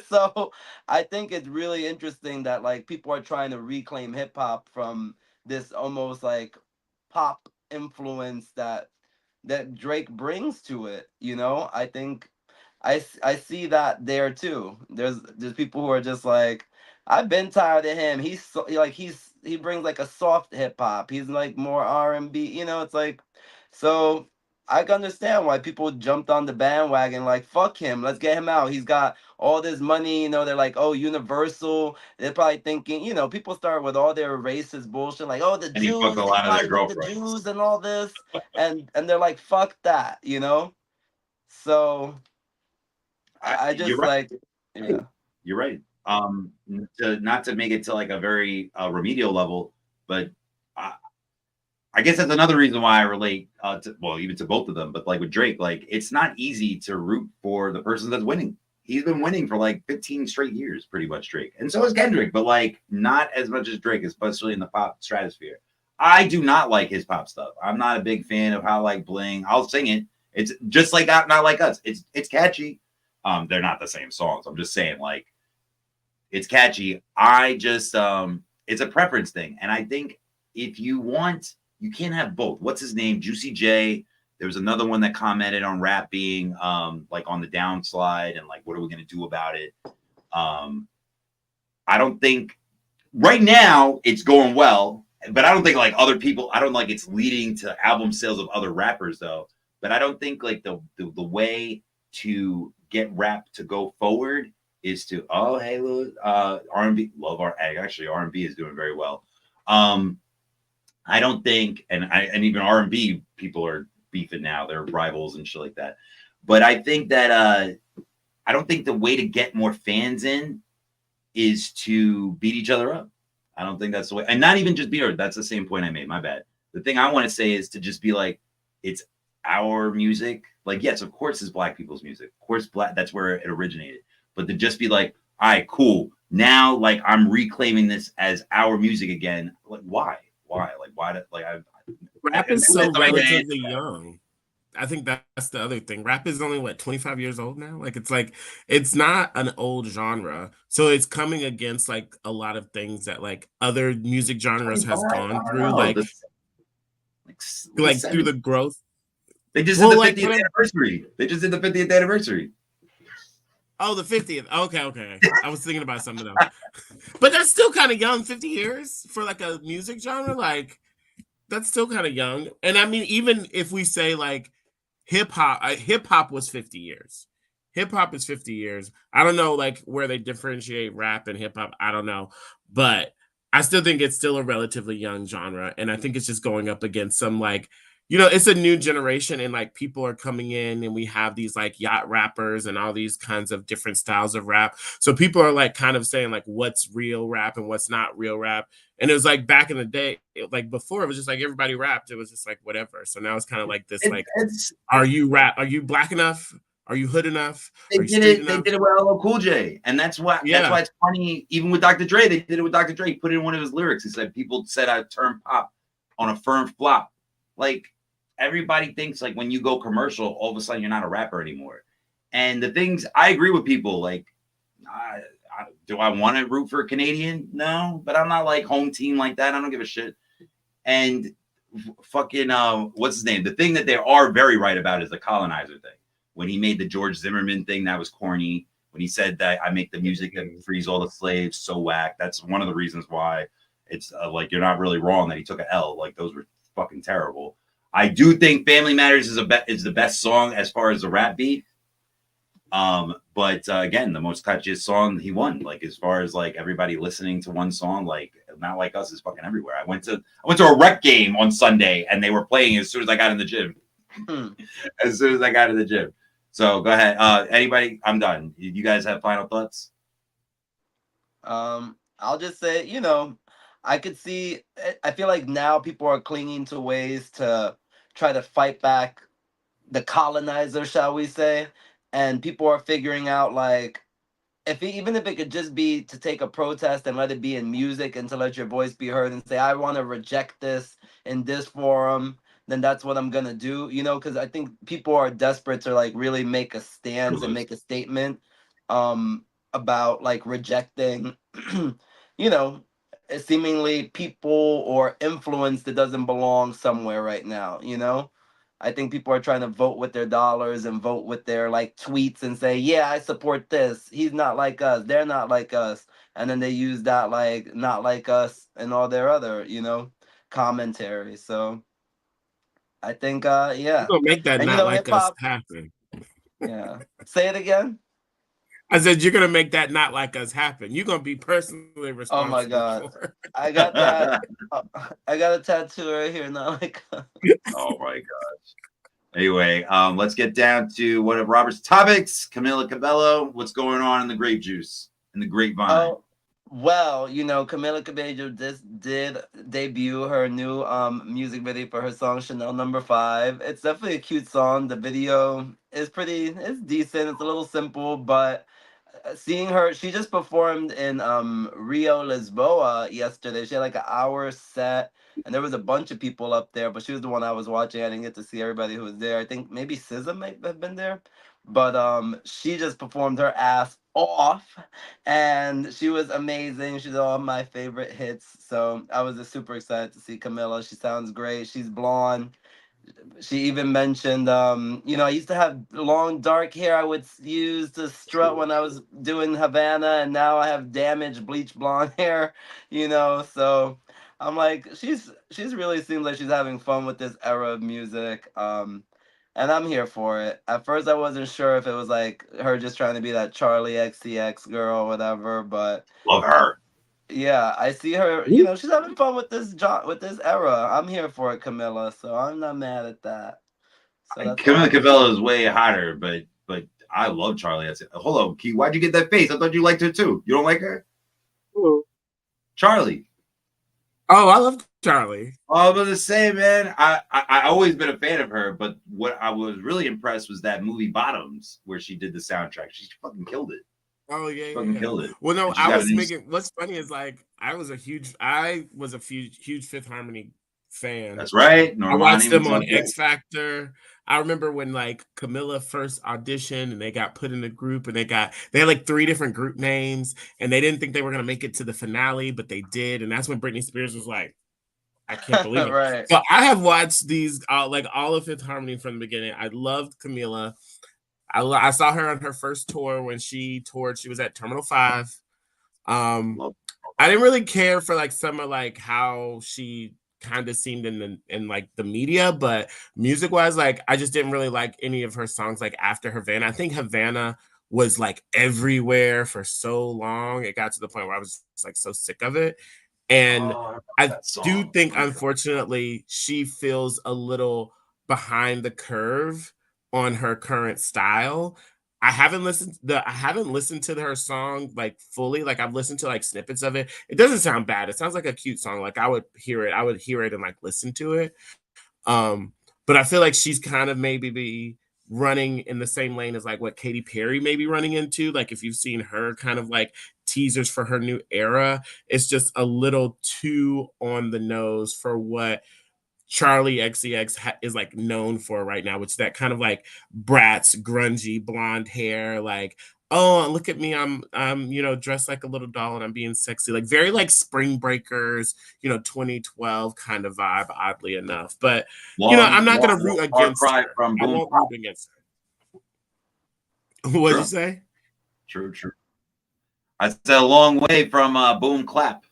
So I think it's really interesting that like people are trying to reclaim hip hop from this almost like pop influence that Drake brings to it. I think I see that there too. There's people who are just like, I've been tired of him. He brings like a soft hip hop. He's like more R&B. It's like, so I can understand why people jumped on the bandwagon. Like, fuck him. Let's get him out. He's got all this money. They're like, oh, Universal. They're probably thinking, people start with all their racist bullshit. Like, oh, the And he fucked Jews. a They lot of their fight with the girlfriends. Jews and all this. And they're like, fuck that. So I You're just right. like, yeah. You're right. Not to make it to like a very remedial level, but I guess that's another reason why I relate even to both of them. But like with Drake, like it's not easy to root for the person that's winning. He's been winning for like 15 straight years, pretty much, Drake, and so is Kendrick, but like not as much as Drake, especially in the pop stratosphere. I do not like his pop stuff. I'm not a big fan of how like bling. I'll sing it. It's just like not like us. It's catchy. They're not the same songs. I'm just saying, like, it's catchy. I just it's a preference thing. And I think if you want, you can't have both. What's his name? Juicy J. There was another one that commented on rap being like on the downslide and like, what are we gonna do about it? I don't think right now it's going well, but I don't think like other people, I don't like it's leading to album sales of other rappers though. But I don't think like the way to get rap to go forward is to hey R&B love actually R&B is doing very well. I don't think and even R&B people are beefing now, they're rivals and shit like that. But I think that I don't think the way to get more fans in is to beat each other up. I don't think that's the way, and not even just beat her. That's the same point I made. My bad. The thing I want to say is to just be like, it's our music. Like, yes, of course, it's black people's music. Of course, that's where it originated. But to just be like, all right, cool. Now, like, I'm reclaiming this as our music again. Like, why? Like, why? Rap is so relatively young. I think that's the other thing. Rap is only 25 years old now. Like it's not an old genre. So it's coming against like a lot of things that like other music genres has gone through. Like through the growth. They just did the 50th anniversary. They just did the 50th anniversary. Oh, the 50th. Okay. I was thinking about something else. But that's still kind of young, 50 years for like a music genre. Like that's still kind of young. And I mean, even if we say like hip hop was 50 years. Hip hop is 50 years. I don't know like where they differentiate rap and hip hop. I don't know. But I still think it's still a relatively young genre. And I think it's just going up against some like, it's a new generation and like people are coming in and we have these like yacht rappers and all these kinds of different styles of rap. So people are like kind of saying like what's real rap and what's not real rap. And it was like back in the day, like before it was just like everybody rapped. It was just like whatever. So now it's kind of like this, like, are you black enough? Are you hood enough? They Are you did street it. They enough? did it with LL Cool J, and that's why Yeah. it's funny. Even with Dr. Dre, they did it with Dr. Dre. He put it in one of his lyrics. He said, "People said I turned pop on a firm flop." Like everybody thinks like when you go commercial, all of a sudden you're not a rapper anymore. And the things I agree with people like, do I want to root for a Canadian? No, but I'm not like home team like that. I don't give a shit. And fucking what's his name? The thing that they are very right about is the colonizer thing. When he made the George Zimmerman thing, that was corny. When he said that I make the music that frees all the slaves, so whack. That's one of the reasons why it's like you're not really wrong that he took an L. Like those were fucking terrible. I do think Family Matters is the best song as far as the rap beat. But again, the most catchiest song he won. Like as far as like everybody listening to one song, like Not Like Us is fucking everywhere. I went to a rec game on Sunday and they were playing as soon as I got in the gym. As soon as I got in the gym. So go ahead. Anybody? I'm done. You guys have final thoughts? I'll just say, I could see. I feel like now people are clinging to ways to try to fight back the colonizer, shall we say, and people are figuring out like even if it could just be to take a protest and let it be in music and to let your voice be heard and say I want to reject this in this forum, then that's what I'm gonna do, because I think people are desperate to like really make a stance and make a statement about like rejecting you know seemingly people or influence that doesn't belong somewhere right now. I think people are trying to vote with their dollars and vote with their like tweets and say, yeah, I support this. He's not like us. They're not like us. And then they use that like not like us and all their other, commentary. So I think You're yeah. gonna make that And not like hip us hop, happen. yeah. Say it again. I said you're gonna make that not like us happen. You're gonna be personally Oh my responsible god. for it. I got that. I got a tattoo right here, not like Oh my gosh. Anyway, let's get down to one of Robert's topics. Camila Cabello, what's going on in the grape juice, in the grapevine? Oh, well, Camila Cabello just did debut her new music video for her song Chanel Number 5. It's definitely a cute song. The video is it's decent. It's a little simple, but seeing her, she just performed in Rio Lisboa yesterday. She had like an hour set, and there was a bunch of people up there, but she was the one I was watching. I didn't get to see everybody who was there. I think maybe SZA might have been there, but she just performed her ass off, and she was amazing. She's all my favorite hits, so I was just super excited to see Camilla. She sounds great. She's blonde. She even mentioned, I used to have long dark hair I would use to strut when I was doing Havana, and now I have damaged bleach blonde hair. So I'm like, she's really seems like she's having fun with this era of music. And I'm here for it. At first, I wasn't sure if it was like her just trying to be that Charlie XCX girl or whatever, but Love her. yeah, I see her. She's having fun with this era. I'm here for it, Camilla. So I'm not mad at that. So that's all I Camila have to Cabello say. is way hotter, but I love Charlie. I said, hold on, Key, why'd you get that face? I thought you liked her too. You don't like her? Ooh. Charlie. Oh, I love Charlie. I was gonna say, man, I always been a fan of her, but what I was really impressed was that movie Bottoms, where she did the soundtrack. She fucking killed it. Oh yeah, Fucking yeah. killed it. Well, no, And she's I got a was new making. What's funny is like I was a huge Fifth Harmony fan. That's right. I watched Normani them was on up there. X Factor. I remember when like Camilla first auditioned and they got put in a group and they had like 3 different group names and they didn't think they were gonna make it to the finale, but they did. And that's when Britney Spears was like, I can't believe it. Right. So I have watched these like all of Fifth Harmony from the beginning. I loved Camilla. I saw her on her first tour when she toured. She was at Terminal 5. I didn't really care for like some of like how she kind of seemed in like the media, but music wise, like I just didn't really like any of her songs like after Havana. I think Havana was like everywhere for so long. It got to the point where I was just, like so sick of it. And I do think, unfortunately, she feels a little behind the curve on her current style. I haven't listened to her song like fully. Like I've listened to like snippets of it. It doesn't sound bad. It sounds like a cute song. Like I would hear it and like listen to it. But I feel like she's kind of maybe running in the same lane as like what Katy Perry may be running into. Like if you've seen her kind of like teasers for her new era, it's just a little too on the nose for what Charlie XCX is like known for right now, which is that kind of like Bratz grungy blonde hair, like, oh, look at me, I'm dressed like a little doll and I'm being sexy, like very like Spring Breakers, 2012 kind of vibe, oddly enough. But I'm not gonna root against cry her. from I Boom won't Clap. root against her. What'd you say? True. I said a long way from Boom Clap.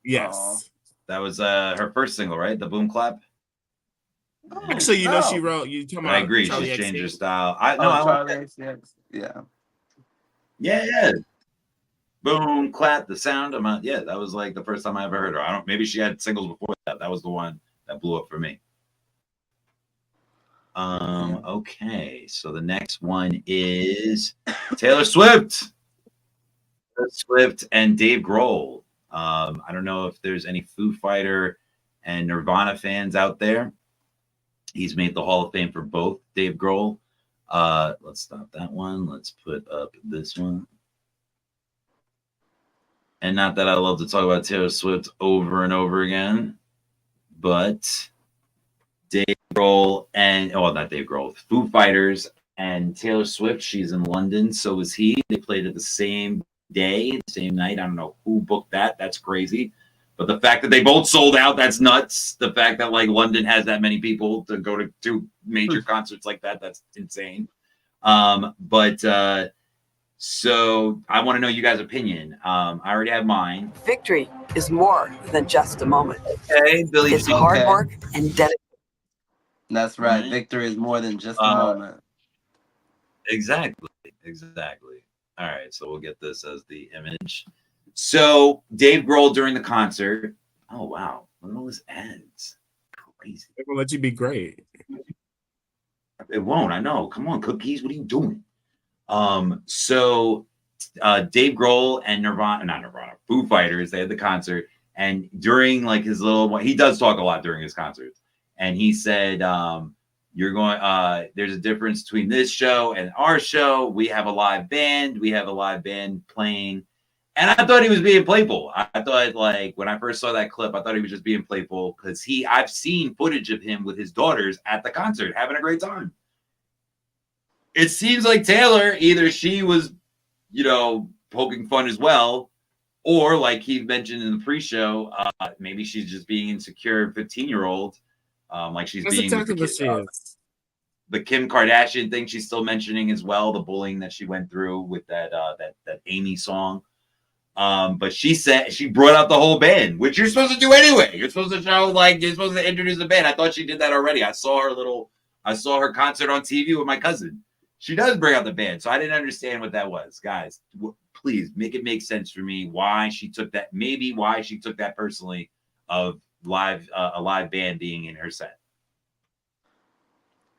Yes. Aww. That was her first single, right? The Boom Clap. Actually, she wrote. You talking about? I agree. Charlie She's changed her XCX? style. I like Charlie, yeah. Yeah. Boom Clap, the sound. Yeah, that was like the first time I ever heard her. Maybe she had singles before that. That was the one that blew up for me. Okay, so the next one is Taylor Swift. Taylor Swift and Dave Grohl. I don't know if there's any Foo Fighter and Nirvana fans out there. He's made the Hall of Fame for both, Dave Grohl. Let's stop that one. Let's put up this one. And not that I love to talk about Taylor Swift over and over again, but Dave Grohl not Dave Grohl, Foo Fighters and Taylor Swift. She's in London, so is he. They played it the same day, the same night. I don't know who booked that. That's crazy. But the fact that they both sold out, that's nuts. The fact that like London has that many people to go to two major concerts like that, that's insane. So I want to know you guys' opinion. I already have mine. Victory is more than just a moment. Okay, Billy. It's hard work and dedication. That's right. Victory is more than just a moment. Exactly. All right, so we'll get this as the image. So Dave Grohl during the concert. Oh wow, look at all these ads. Crazy. It will let you be great. It won't. I know. Come on, cookies. What are you doing? So Dave Grohl and Foo Fighters, they had the concert, and during like his he does talk a lot during his concerts, and he said, there's a difference between this show and our show. We have a live band playing. And I thought he was being playful. I thought, like, when I first saw that clip, I thought he was just being playful because I've seen footage of him with his daughters at the concert having a great time. It seems like Taylor, either she was, poking fun as well, or like he mentioned in the pre-show, maybe she's just being insecure 15-year-old, like she's That's being exactly what she is. The Kim Kardashian thing she's still mentioning as well, the bullying that she went through with that Amy song. But she said she brought out the whole band, which you're supposed to do anyway. You're supposed to you're supposed to introduce the band. I thought she did that already. I saw her concert on TV with my cousin. She does bring out the band, so I didn't understand what that was, guys. Please make it make sense for me why she took that. Maybe why she took that personally of a live band being in her set.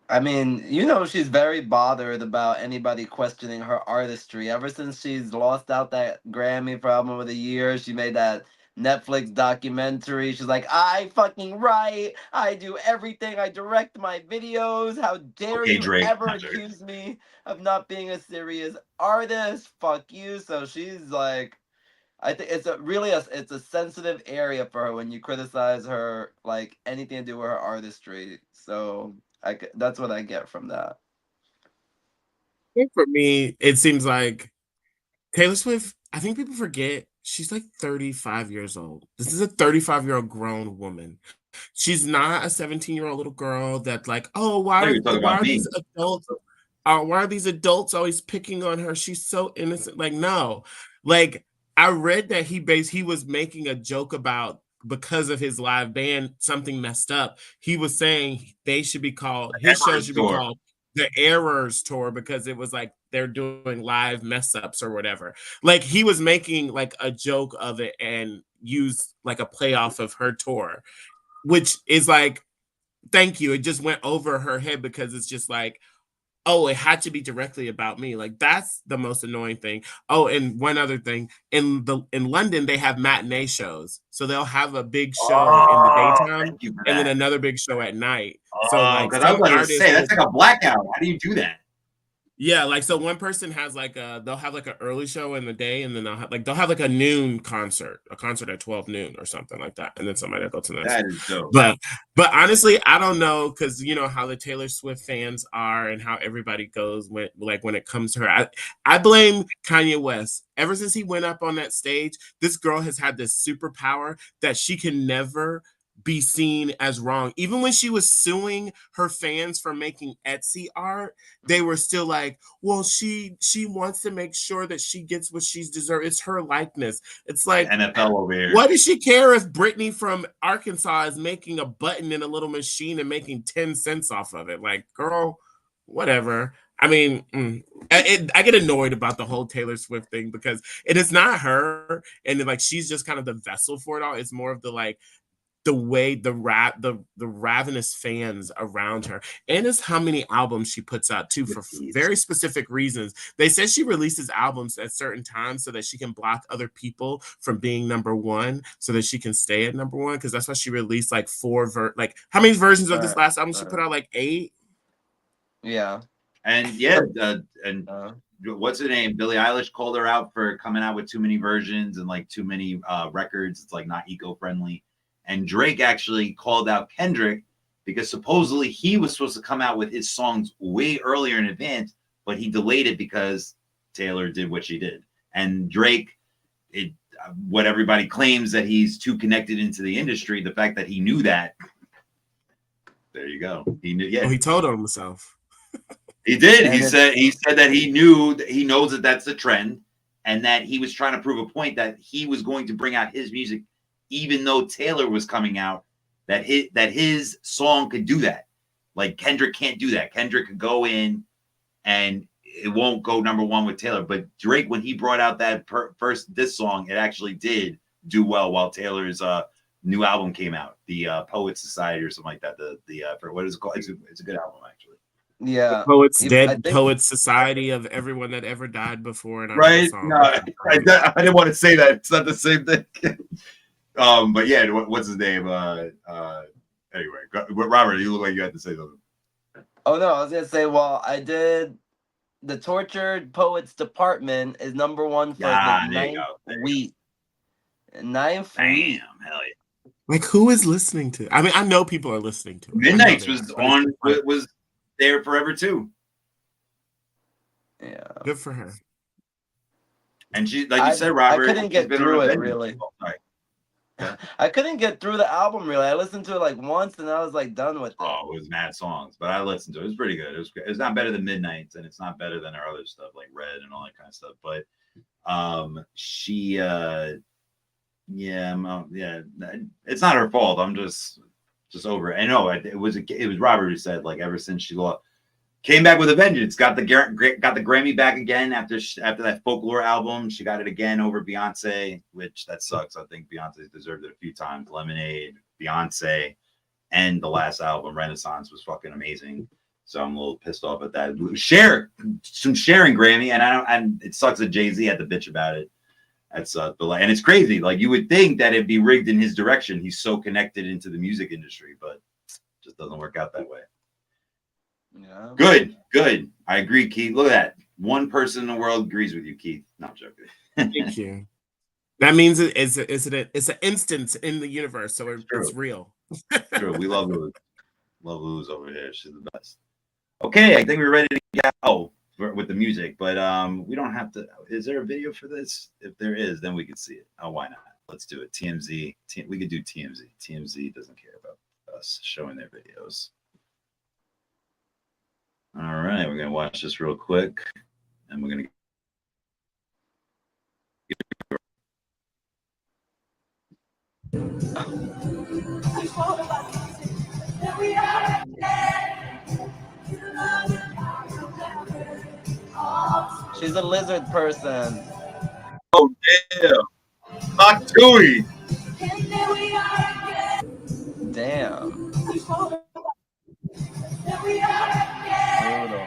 I mean, she's very bothered about anybody questioning her artistry. Ever since she's lost out that Grammy for Album of the Year, she made that Netflix documentary. She's like, I fucking write. I do everything. I direct my videos. How dare you ever accuse me of not being a serious artist? Fuck you. So she's like, I think it's a sensitive area for her when you criticize her, like anything to do with her artistry. So that's what I get from that. I think for me, it seems like Taylor Swift, I think people forget she's like 35 years old. This is a 35-year-old grown woman. She's not a 17-year-old little girl that's like, oh, why are these adults always picking on her? She's so innocent. Like, no. Like, I read that he was making a joke about because of his live band, something messed up. He was saying his show should be called the Errors Tour because it was like they're doing live mess ups or whatever. Like he was making like a joke of it and used like a play off of her tour, which is like, thank you. It just went over her head because it's just like, oh, it had to be directly about me. Like that's the most annoying thing. Oh, and one other thing, in London they have matinee shows, so they'll have a big show in the Oh, daytime thank you for and then that. another big show at night. So Oh, like because I was some about to artists say will, that's like a blackout. How do you do that? yeah, like so one person has like they'll have like an early show in the day, and then they'll have like a noon concert, a concert at 12 noon or something like that, and then somebody will go to the next. That is dope. But honestly, I don't know, because you know how the Taylor Swift fans are and how everybody goes when it comes to her. I blame Kanye West. Ever since he went up on that stage, this girl has had this superpower that she can never be seen as wrong. Even when she was suing her fans for making Etsy art, they were still like, well, she wants to make sure that she gets what she's deserved. It's her likeness. It's like, NFL over here. what does she care if Brittany from Arkansas is making a button in a little machine and making 10 cents off of it? Like, girl, whatever. I mean, I get annoyed about the whole Taylor Swift thing because it is not her, and like she's just kind of the vessel for it all. It's more of the like the way the ravenous fans around her, and it's how many albums she puts out too, for very specific reasons. They said she releases albums at certain times so that she can block other people from being number one, so that she can stay at number one, because that's why she released like like how many versions of this last album she put out? Like 8. Yeah. And yeah, and what's her name? Billie Eilish called her out for coming out with too many versions and like too many records. It's like not eco-friendly. And Drake actually called out Kendrick because supposedly he was supposed to come out with his songs way earlier in advance, but he delayed it because Taylor did what she did. And Drake, what everybody claims that he's too connected into the industry, the fact that he knew that, there you go. He knew. Yeah, he told on himself. He did. He said that he knew that he knows that that's the trend, and that he was trying to prove a point that he was going to bring out his music, even though Taylor was coming out, that his song could do that. Like Kendrick can't do that. Kendrick could go in and it won't go number one with Taylor. But Drake, when he brought out that this song, it actually did do well while Taylor's new album came out, the Poet Society or something like that. For what is it called? It's a good album actually. Yeah, Poets Society of everyone that ever died before. And right? No, I didn't want to say that. It's not the same thing. But yeah, what's his name? Anyway, Robert, you look like you had to say something. Oh no, I was gonna say, well, I did. The Tortured Poets Department is number one for the 9th week. 9th week. Damn, hell yeah! Like, who is listening to? I mean, I know people are listening to it. Midnight's was there forever too. Yeah, good for her. And she, like you said, Robert, I couldn't get through it really. Oh, sorry. I couldn't get through the album really. I listened to it like once and I was like done with it. Oh, it was mad songs, but I listened to it. It was pretty good. It's not better than Midnight's, and it's not better than our other stuff like Red and all that kind of stuff. But she it's not her fault. I'm just over it. I know it was Robert who said, like, ever since she came back with a vengeance, got the Grammy back again after that Folklore album. She got it again over Beyonce, which that sucks. I think Beyonce deserved it a few times. Lemonade, Beyonce, and the last album Renaissance was fucking amazing. So I'm a little pissed off at that. Some sharing Grammy, and it sucks that Jay-Z had to bitch about it. That's and it's crazy. Like, you would think that it'd be rigged in his direction. He's so connected into the music industry, but it just doesn't work out that way. Yeah. Good. I agree, Keith. Look at that. One person in the world agrees with you, Keith. No, I'm joking. Thank you. That means it's an instance in the universe, so it's real. True. We love Luz. Love Luz over here. She's the best. Okay, I think we're ready to go with the music, but we don't have to. Is there a video for this? If there is, then we can see it. Oh, why not? Let's do it. TMZ. We could do TMZ. TMZ doesn't care about us showing their videos. All right, we're gonna watch this real quick, and we're gonna. She's a lizard person. Oh damn! Not Tuah. Damn. Brutal.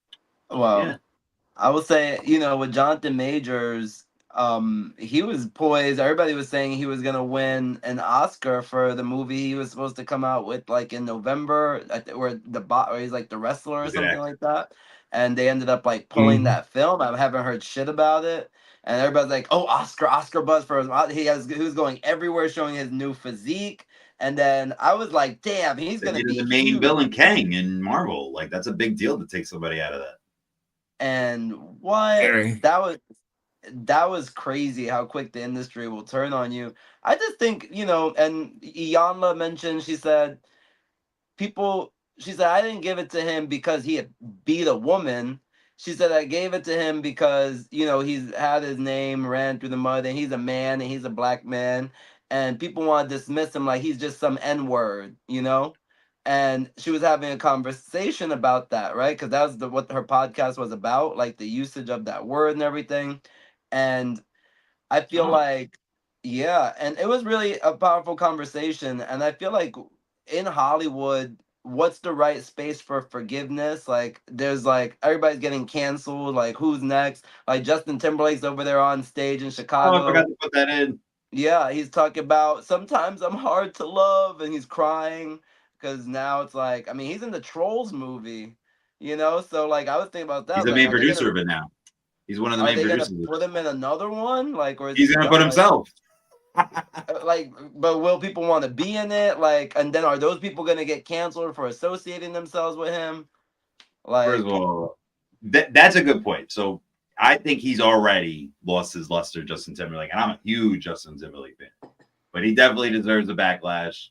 Well, Yeah. I will say, with Jonathan Majors, he was poised. Everybody was saying he was gonna win an Oscar for the movie he was supposed to come out with, like in November, where he's like the wrestler or Good something actor. like that. And they ended up like pulling Mhm. that film. I haven't heard shit about it. And everybody's like, "Oh, Oscar buzz for his." He was going everywhere, showing his new physique. And then I was like, "Damn, he's They gonna made him be the main huge." villain Kang in Marvel. Like that's a big deal to take somebody out of that. And what Very. that was crazy how quick the industry will turn on you. I just think, and Iyanla mentioned, she said, I didn't give it to him because he had beat a woman. She said, I gave it to him because, he's had his name ran through the mud and he's a man and he's a black man. And people want to dismiss him like he's just some N word. And she was having a conversation about that, right? Because that was what her podcast was about, like the usage of that word and everything. And I feel Oh, like, yeah, and it was really a powerful conversation. And I feel like in Hollywood, what's the right space for forgiveness? Like, there's like everybody's getting canceled. Like, who's next? Like, Justin Timberlake's over there on stage in I forgot Chicago. to put that in. Yeah, he's talking about sometimes I'm hard to love, and he's crying because now it's like, I mean, he's in the Trolls movie. So like, I was thinking about that. I He's was the like, main producer of it now. He's one of the are main they gonna producers of put it. him in another one? Like, or is he He's gonna done? put himself. Like, but will people want to be in it? Like, and then are those people gonna get canceled for associating themselves with him? First of Like, all, that's a good point. So I think he's already lost his luster, Justin Timberlake, and I'm a huge Justin Timberlake fan. But he definitely deserves a backlash.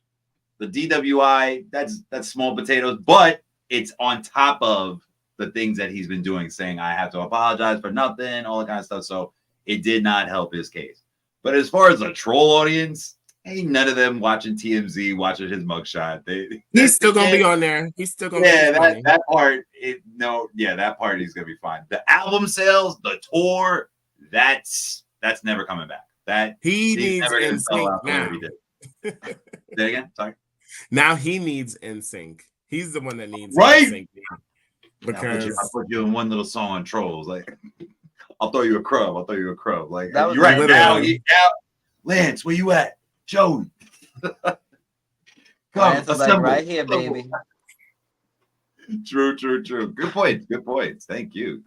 The DWI, that's small potatoes, but it's on top of the things that he's been doing, saying I have to apologize for nothing, all that kind of stuff. So it did not help his case. But as far as a troll audience, ain't none of them watching TMZ, watching his mugshot. He's still gonna be can't. on there. He's still gonna be Yeah, funny. that part. That part he's gonna be fine. The album sales, the tour, that's never coming back. That He he's needs never gonna sell NSYNC out the way now. he did. Say it again. Sorry. Now he needs NSYNC. He's the one that needs Right? NSYNC I'll because put you in one little song on Trolls. Like, I'll throw you a crumb. Like, that was you're right. literally. Now, Lance, where you at? Joey. Come, Lance was like, assemble. right here, baby. True. Good points. Thank you.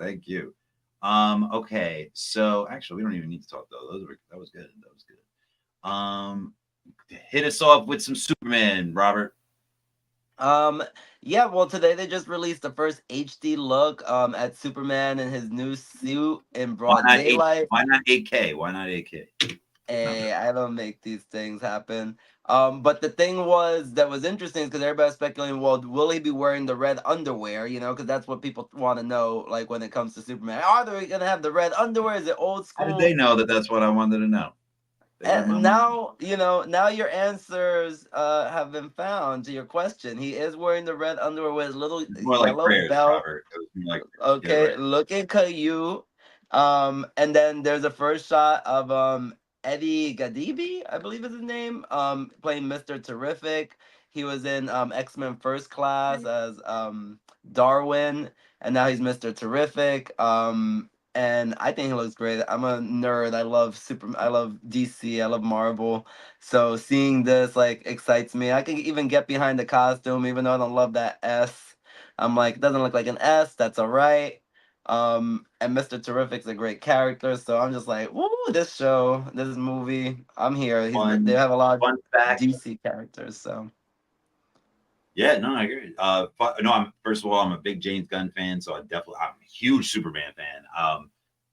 Okay. So actually, we don't even need to talk though. That was good. Hit us off with some Superman, Robert. Yeah, well, today they just released the first HD look at Superman in his new suit in Why broad not eight? daylight. Why not 8K? Why not 8K? Hey, I don't make these things happen. But the thing that was interesting is because everybody's speculating, well, will he be wearing the red underwear? Because that's what people want to know, like when it comes to Superman. Are they gonna have the red underwear? Is it old How did they school? know that that's what I wanted to know? They read my And mind. now your answers have been found to your question. He is wearing the red underwear with a little It's more like yellow prayers, belt. Robert. It was more like prayers. Yeah, Okay, right. looking Caillou. And then there's a first shot of Eddie Gadibi, I believe is his name, playing Mr. Terrific. He was in X-Men First Class as Darwin, and now he's Mr. Terrific. And I think he looks great. I'm a nerd. I love DC. I love Marvel. So seeing this like excites me. I can even get behind the costume, even though I don't love that S. I'm like, it doesn't look like an S. That's all right. And Mr. Terrific's a great character, so I'm just like, woo, this movie, I'm here. They have a lot of Fun fact. DC characters, so Yeah, no, I agree. First of all, I'm a big James Gunn fan, so I'm a huge Superman fan.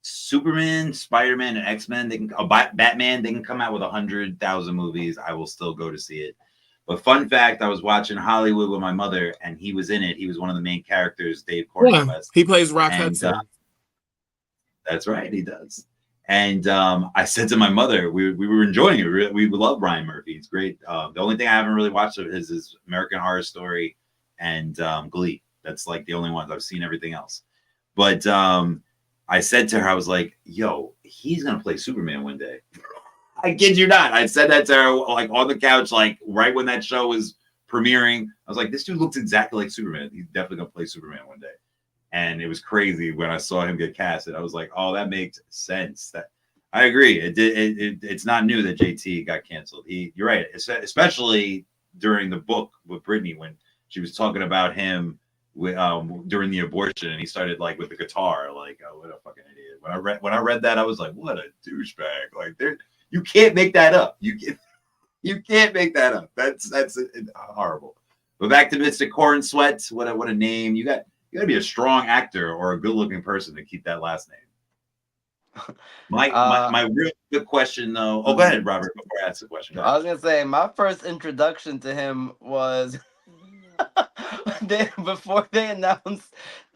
Superman, Spider-Man, and X-Men, Batman, they can come out with 100,000 movies. I will still go to see it. But fun fact, I was watching Hollywood with my mother, and he was in it. He was one of the main characters, Dave Cornwest. He plays Rock And Hudson. that's right, he does. And I said to my mother, we were enjoying it. We love Ryan Murphy. It's great. The only thing I haven't really watched of his is American Horror Story and Glee. That's like the only ones I've seen. Everything else. But I said to her, I was like, "Yo, he's gonna play Superman one day." I kid you not. I said that to her like on the couch, like right when that show was premiering. I was like, "This dude looks exactly like Superman. He's definitely gonna play Superman one day." And it was crazy when I saw him get casted. I was like, oh, that makes sense. That I agree. It's not new that JT got canceled. You're right, especially during the book with Brittany when she was talking about him during the abortion, and he started like with the guitar, like, oh, what a fucking idiot. When I read that, I was like, what a douchebag. Like, you can't make that up. You can't make that up. That's horrible. But back to Mr. Corn Sweat. What a name. You got to be a strong actor or a good looking person to keep that last name. My real good question though. Oh, go ahead, Robert. Before I ask the question, I was gonna say my first introduction to him was before they announced.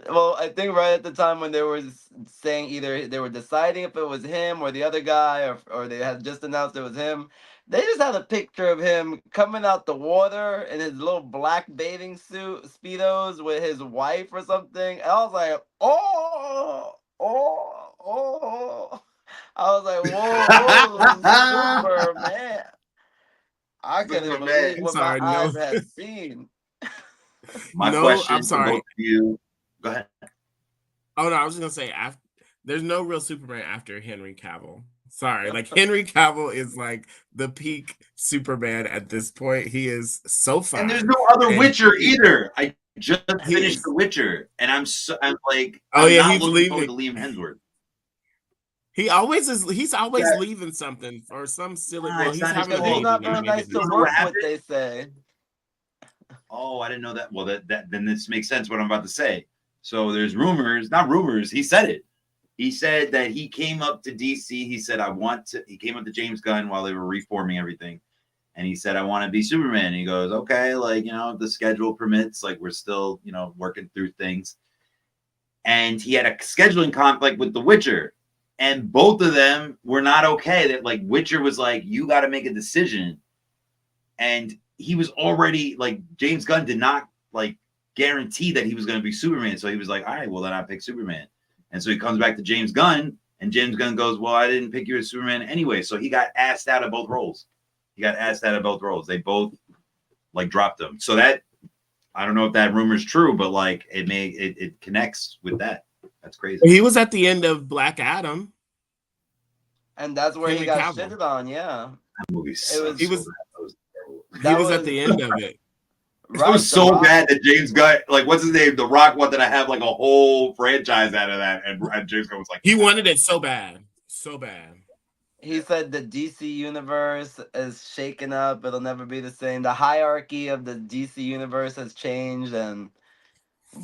Well, I think right at the time when they were saying either they were deciding if it was him or the other guy, or they had just announced it was him. They just had a picture of him coming out the water in his little black bathing suit, speedos, with his wife or something. And I was like, oh. I was like, whoa, Superman. I couldn't believe what my eyes had seen. My question to both of you. Go ahead. Oh, no, I was just going to say, there's no real Superman after Henry Cavill. Sorry, like Henry Cavill is like the peak Superman at this point. He is so fun. And there's no other Witcher either. I just finished The Witcher, and I'm like, oh, yeah, he's looking forward to Liam Hemsworth. He always is. He's always leaving something or some silly. Well, he's having a baby. He's not very nice to work with, they say. Oh, I didn't know that. Well, then this makes sense what I'm about to say. So there's rumors, not rumors. He said it. He said that he came up to DC. He said, he came up to James Gunn while they were reforming everything. And he said, I want to be Superman. And he goes, okay, like, if the schedule permits, like we're still, working through things. And he had a scheduling conflict with The Witcher. And both of them were not okay. That like Witcher was like, you got to make a decision. And he was already like, James Gunn did not like guarantee that he was going to be Superman. So he was like, all right, well, then I pick Superman. And so he comes back to James Gunn, and James Gunn goes, well, I didn't pick you as Superman anyway. So he got asked out of both roles. They both like dropped him. So that, I don't know if that rumor is true, but like it connects with that. That's crazy. He was at the end of Black Adam. And that's where he got shitted on, yeah. That movie he was at the end of it. Right, it was so bad that James Gunn, like, what's his name? The Rock wanted to have like a whole franchise out of that, and James Gunn was like, he wanted it so bad. He said the DC universe is shaken up; it'll never be the same. The hierarchy of the DC universe has changed, and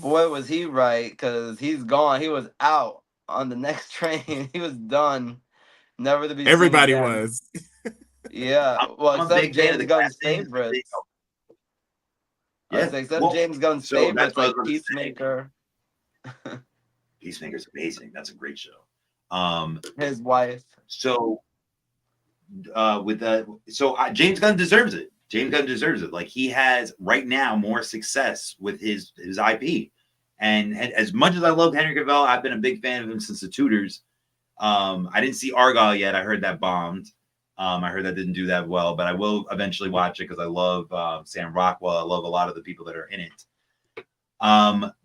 boy, was he right, because he's gone. He was out on the next train. He was done, never to be. Everybody was. Yeah, well, except James Gunn's favorites. Yeah, except James Gunn's favorites like Peacemaker. Peacemaker's amazing. That's a great show. His wife. So, with that, James Gunn deserves it. Like he has right now more success with his IP. And as much as I love Henry Cavill, I've been a big fan of him since The Tudors. I didn't see Argyle yet. I heard that bombed. I heard that didn't do that well, but I will eventually watch it because I love Sam Rockwell. I love a lot of the people that are in it.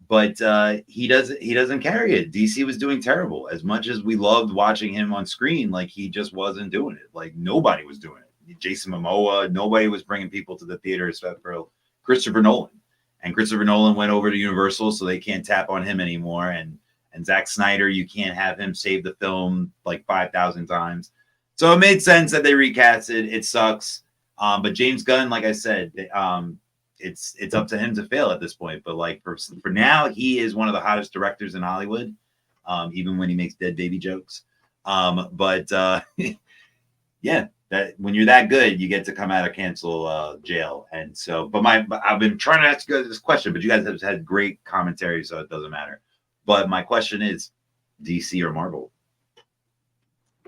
But he doesn't carry it. DC was doing terrible. As much as we loved watching him on screen, like he just wasn't doing it. Like nobody was doing it. Jason Momoa, nobody was bringing people to the theater except for Christopher Nolan. And Christopher Nolan went over to Universal, so they can't tap on him anymore. And Zack Snyder, you can't have him save the film like 5,000 times. So it made sense that they recasted. It sucks. But James Gunn, like I said, it's up to him to fail at this point. But like for now, he is one of the hottest directors in Hollywood, even when he makes dead baby jokes. Yeah, that when you're that good, you get to come out of cancel jail. And so, but I've been trying to ask you guys this question, but you guys have had great commentary, so it doesn't matter. But my question is, DC or Marvel?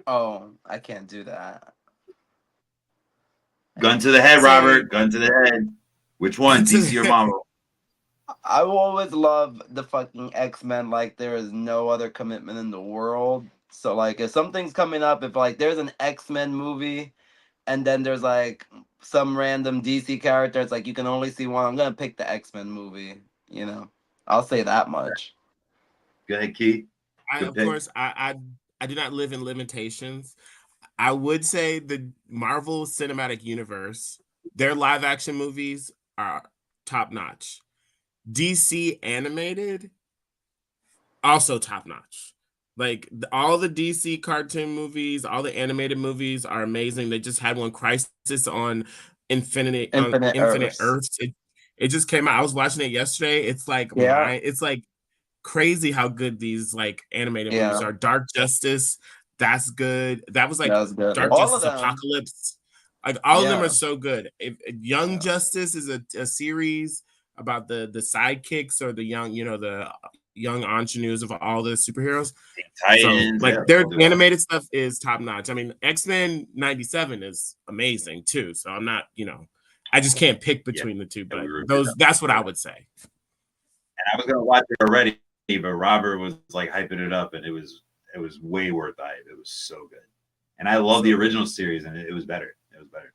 Oh, I can't do that. Gun to the head, Robert. Gun to the head. Which one, DC or Marvel? I will always love the fucking X-Men like there is no other commitment in the world. So like if something's coming up, if like there's an X-Men movie and then there's like some random DC character, it's like you can only see one, I'm gonna pick the X-Men movie, I'll say that much. Go ahead, Keith. Of course, I do not live in limitations. I would say the Marvel Cinematic Universe, their live action movies are top notch. DC animated, also top notch. Like all the DC cartoon movies, all the animated movies are amazing. They just had one, Crisis on Infinite Earths. Earths. It just came out. I was watching it yesterday. It's like it's like crazy how good these like animated movies are. Dark Justice, that's good. That was good. Dark All Justice of them. Apocalypse. Like all of them are so good. Young Justice is a series about the sidekicks or the young, the young ingenues of all the superheroes. Titans, so like their animated stuff is top notch. I mean, X-Men 97 is amazing too. So I'm not, I just can't pick between the two, but that's what I would say. And I was gonna watch it already, but Robert was like hyping it up, and it was way worth the hype. It was so good, and I love the original series, and it was better. It was better.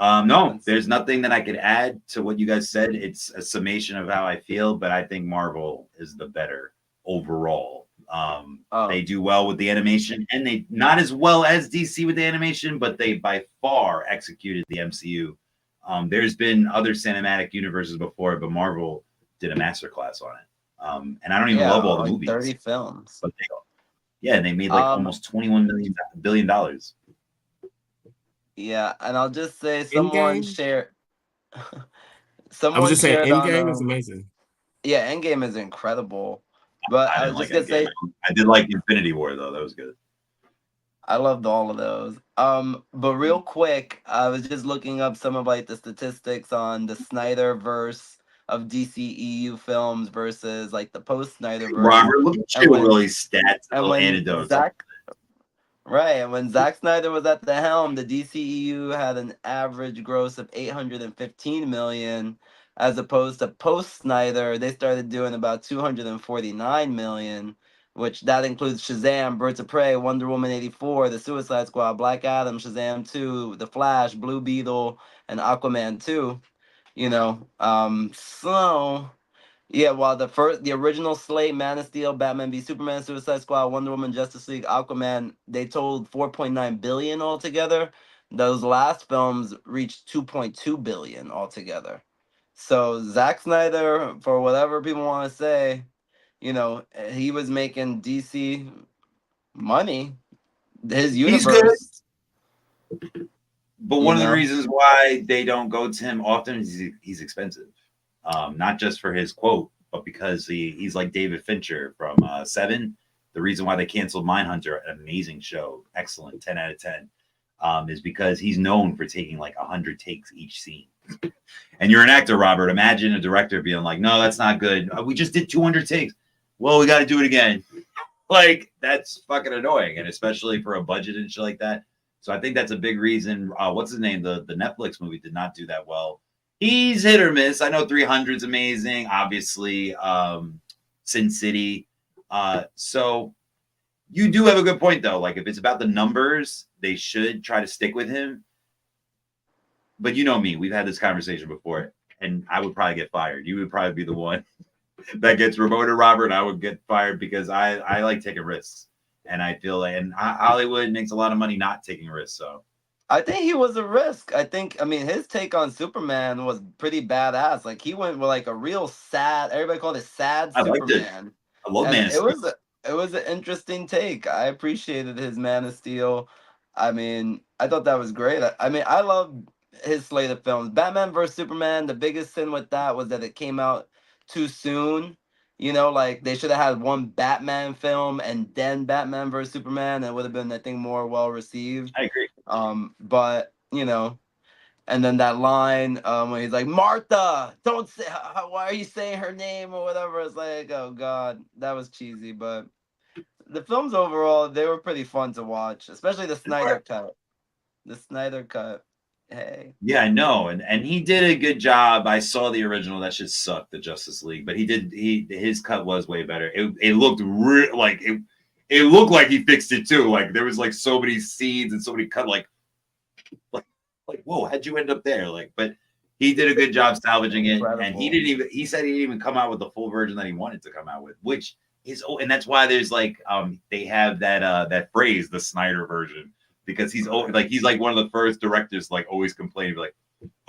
No, there's nothing that I could add to what you guys said. It's a summation of how I feel, but I think Marvel is the better overall. They do well with the animation, and they not as well as DC with the animation, but they by far executed the MCU. There's been other cinematic universes before, but Marvel did a masterclass on it. And I don't even love all the movies. 30 films. But they made like almost $21 billion. Yeah, and I'll just say someone shared. I was just saying, Endgame is amazing. Yeah, Endgame is incredible. But I was just gonna say, I did like Infinity War though. That was good. I loved all of those. But real quick, I was just looking up some of like the statistics on the Snyderverse of DCEU films versus like the post Snyderverse. Robert, look at you with all these stats and anecdotes. And when Zack Snyder was at the helm, the DCEU had an average gross of $815 million, as opposed to post Snyder, they started doing about $249 million, which that includes Shazam, Birds of Prey, Wonder Woman 84, The Suicide Squad, Black Adam, Shazam 2, The Flash, Blue Beetle, and Aquaman 2. While the original slate, Man of Steel, Batman v Superman, Suicide Squad, Wonder Woman, Justice League, Aquaman, they totaled $4.9 billion altogether. Those last films reached $2.2 billion altogether. So Zack Snyder, for whatever people want to say, he was making DC money. His universe. He's good. But one of the reasons why they don't go to him often is he's expensive. Not just for his quote, but because he's like David Fincher from Seven. The reason why they canceled Mindhunter, an amazing show, excellent, 10 out of 10, is because he's known for taking like 100 takes each scene. And you're an actor, Robert. Imagine a director being like, no, that's not good. We just did 200 takes. Well, we got to do it again. Like, that's fucking annoying. And especially for a budget and shit like that. So I think that's a big reason. What's his name? The Netflix movie did not do that well. He's hit or miss. I know 300's amazing. Obviously, Sin City. So you do have a good point, though. Like, if it's about the numbers, they should try to stick with him. But you know me. We've had this conversation before, and I would probably get fired. You would probably be the one that gets promoted, Robert. I would get fired because I like taking risks. And I feel like Hollywood makes a lot of money not taking risks. So I think he was a risk. His take on Superman was pretty badass. Like, he went with like a real sad, everybody called it sad Superman. I love Man of Steel. It was an interesting take. I appreciated his Man of Steel. I thought that was great. I love his slate of films. Batman vs Superman, the biggest sin with that was that it came out too soon. Like, they should have had one Batman film and then Batman vs Superman. It would have been, I think, more well received. I agree. But and then that line when he's like, Martha, don't say, why are you saying her name or whatever? It's like, oh god, that was cheesy. But the films overall, they were pretty fun to watch, especially the Snyder cut. The Snyder cut. Hey. Yeah, I know, and he did a good job. I saw the original. That shit sucked, the Justice League, but his cut was way better. It looked like it looked like he fixed it too. Like, there was like so many scenes and so many cut like whoa, how'd you end up there? Like, but He did a good job salvaging it, and Incredible. he said he didn't even come out with the full version that he wanted to come out with, which is, and that's why there's like they have that phrase, the Snyder version, because he's like one of the first directors like always complaining like,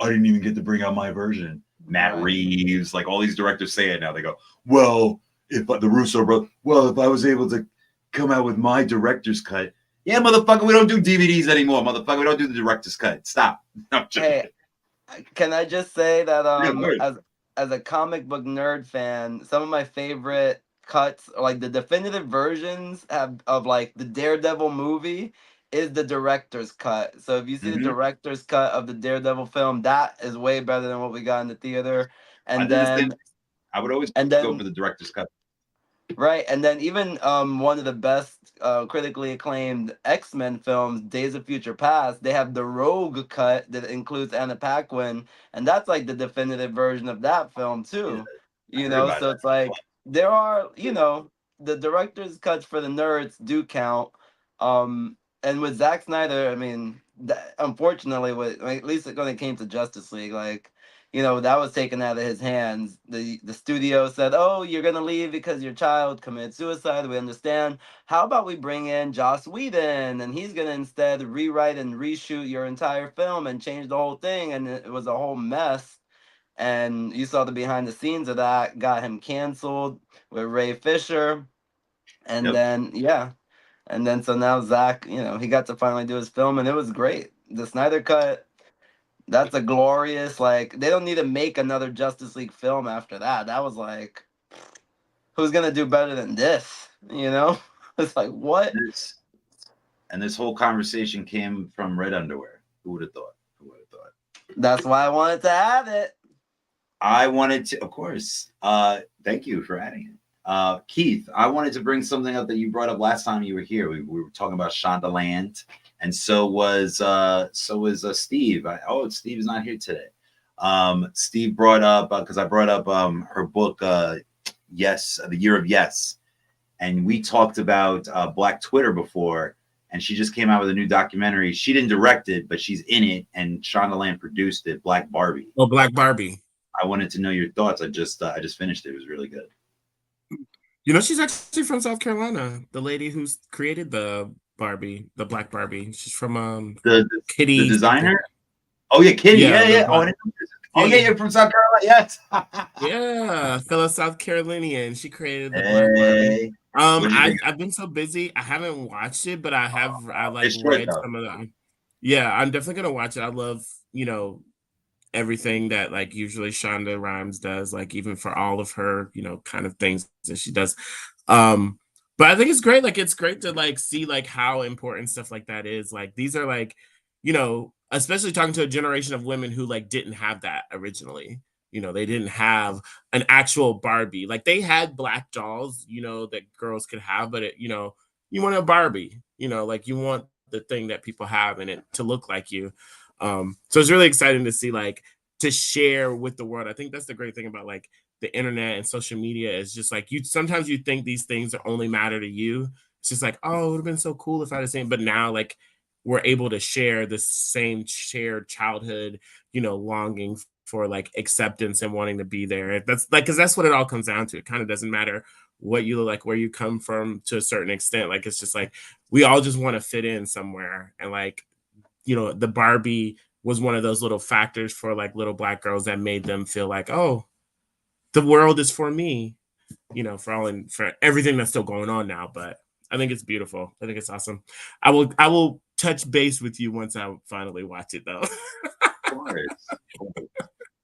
I didn't even get to bring out my version. Matt Right. Reeves, like all these directors say it now. They go, well, if the Russo bro, well, if I was able to come out with my director's cut, yeah, motherfucker, we don't do DVDs anymore, motherfucker. We don't do the director's cut. Stop. I'm joking. Hey, can I just say that Yeah, as a comic book nerd fan, some of my favorite cuts, like the definitive versions of like the Daredevil movie, is the director's cut. So if you see the Mhm. director's cut of the Daredevil film, that is way better than what we got in the theater. I And did the same. then I would always and go for then the director's cut. Right, and then even one of the best critically acclaimed X-Men films, Days of Future Past, they have the Rogue cut that includes Anna Paquin, and that's like the definitive version of that film Yeah, too. I You heard know, about so that. it's like there are, the director's cuts for the nerds do count. Um, and with Zack Snyder, I mean, unfortunately, at least when it came to Justice League, like that was taken out of his hands. The studio said, "Oh, you're gonna leave because your child committed suicide. We understand. How about we bring in Joss Whedon, and he's gonna instead rewrite and reshoot your entire film and change the whole thing." And it was a whole mess. And you saw the behind the scenes of that. Got him canceled with Ray Fisher, and Yep. then and then so now Zach, he got to finally do his film, and it was great. The Snyder cut, that's a glorious, like, they don't need to make another Justice League film after that. That was like, who's gonna do better than this? It's like, what? This and this whole conversation came from red underwear. Who would have thought? Who would have thought? That's why I wanted to have it. I wanted to, of course. Thank you for adding it. Keith, I wanted to bring something up that you brought up last time you were here. We were talking about Shondaland, and so was Steve. Steve is not here today. Steve brought up because I brought up her book, Yes, The Year of Yes, and we talked about Black Twitter before, and she just came out with a new documentary. She didn't direct it, but she's in it, and Shondaland produced it, Black Barbie. Oh, Black Barbie. I wanted to know your thoughts. I just finished it. It was really good. She's actually from South Carolina. The lady who's created the Black Barbie. She's from The Kitty. designer. Oh yeah, Kitty. Yeah. Oh yeah, you're from South Carolina. Yes. Yeah, fellow South Carolinian. She created the Black Barbie. I've been so busy. I haven't watched it, but I read some of them. Yeah, I'm definitely gonna watch it. I love, everything that like usually Shonda Rhimes does, like even for all of her, kind of things that she does. But I think it's great. Like it's great to like see like how important stuff like that is. Like these are like, especially talking to a generation of women who like didn't have that originally. They didn't have an actual Barbie. Like they had black dolls, that girls could have, but you want a Barbie, like you want the thing that people have in it to look like you. So it's really exciting to see, like, to share with the world. I think that's the great thing about like the internet and social media is just like sometimes you think these things only matter to you. It's just like, oh, it would have been so cool if I had the same, but now like we're able to share the same shared childhood, longing for like acceptance and wanting to be there. That's like, because that's what it all comes down to. It kind of doesn't matter what you look like, where you come from to a certain extent. Like it's just like we all just want to fit in somewhere, and like the Barbie was one of those little factors for like little black girls that made them feel like, oh, the world is for me, for everything that's still going on now. But I think it's beautiful. I think it's awesome. I will touch base with you once I finally watch it though. Of course.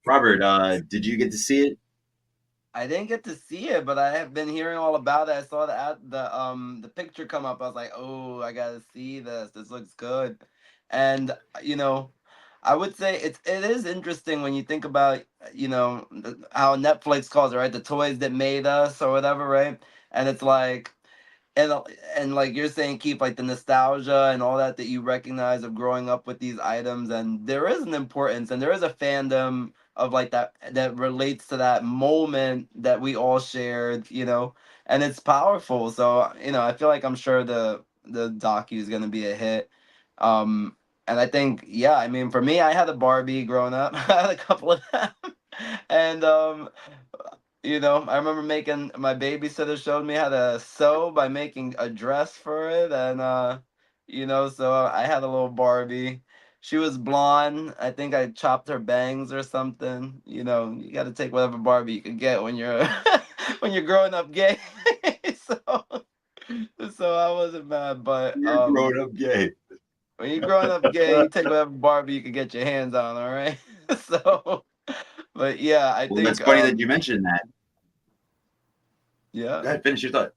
Robert, did you get to see it? I didn't get to see it, but I have been hearing all about it. I saw the picture come up. I was like, oh, I gotta see this. This looks good. And I would say it is interesting when you think about how Netflix calls it, right? The toys that made us or whatever, right? And it's like and and like you're saying, keep like the nostalgia and all that you recognize of growing up with these items, and there is an importance and there is a fandom of like that relates to that moment that we all shared, and it's powerful. So I feel like I'm sure the docu is going to be a hit. And I think, yeah, I mean, for me, I had a Barbie growing up. I had a couple of them. And I remember making my babysitter showed me how to sew by making a dress for it, and so I had a little Barbie. She was blonde. I think I chopped her bangs or something. You got to take whatever Barbie you can get when you're when you're growing up gay. so so I wasn't mad, but You're grown up gay. when you're growing up gay, you take whatever Barbie you can get your hands on. All right. so, but yeah, I Well, that's think funny that you mentioned that. yeah. Go ahead, finish your thought.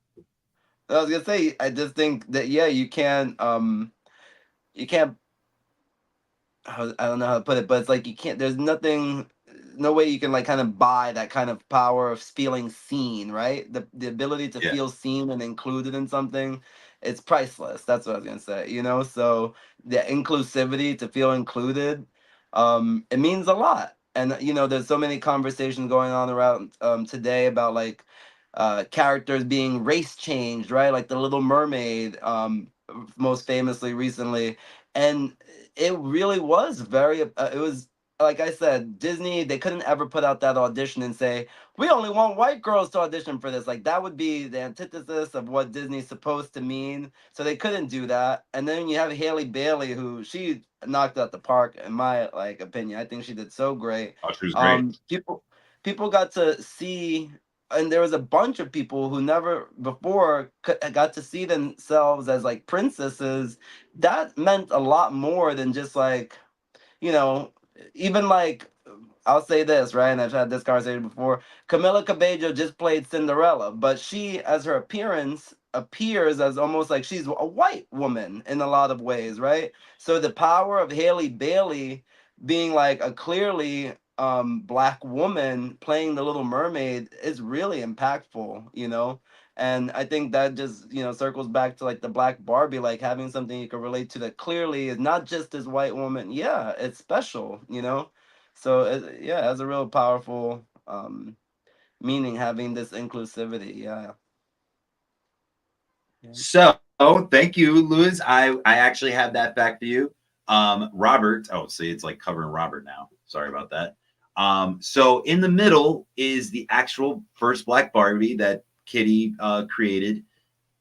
I was gonna say, I just think that yeah, you can't. I don't know how to put it, but it's like you can't. There's nothing, no way you can like kind of buy that kind of power of feeling seen, right? The ability to Yeah. feel seen and included in something, it's priceless. That's what I was gonna say. So the inclusivity to feel included, it means a lot. And there's so many conversations going on around today about like characters being race changed, right? Like the Little Mermaid, most famously recently, and it really was very. It was like I said, Disney. They couldn't ever put out that audition and say we only want white girls to audition for this. Like that would be the antithesis of what Disney's supposed to mean. So they couldn't do that. And then you have Haley Bailey, who she knocked out the park in my like opinion. I think she did so great. Oh, she was great. People got to see, and there was a bunch of people who never before got to see themselves as like princesses. That meant a lot more than just like, you know even like, I'll say this, right, and I've had this conversation before. Camila Cabello just played Cinderella, but she, as her appearance, appears as almost like she's a white woman in a lot of ways, right? So the power of Haley Bailey being like a clearly black woman playing the Little Mermaid is really impactful. And I think that just circles back to like the Black Barbie, like having something you can relate to that clearly is not just this white woman. Yeah, it's special. So yeah, it has a real powerful meaning having this inclusivity. Yeah. So thank you, Louis. I actually have that fact for you. Robert. Oh, see, it's like covering Robert now. Sorry about that. So in the middle is the actual first Black Barbie that Kitty created.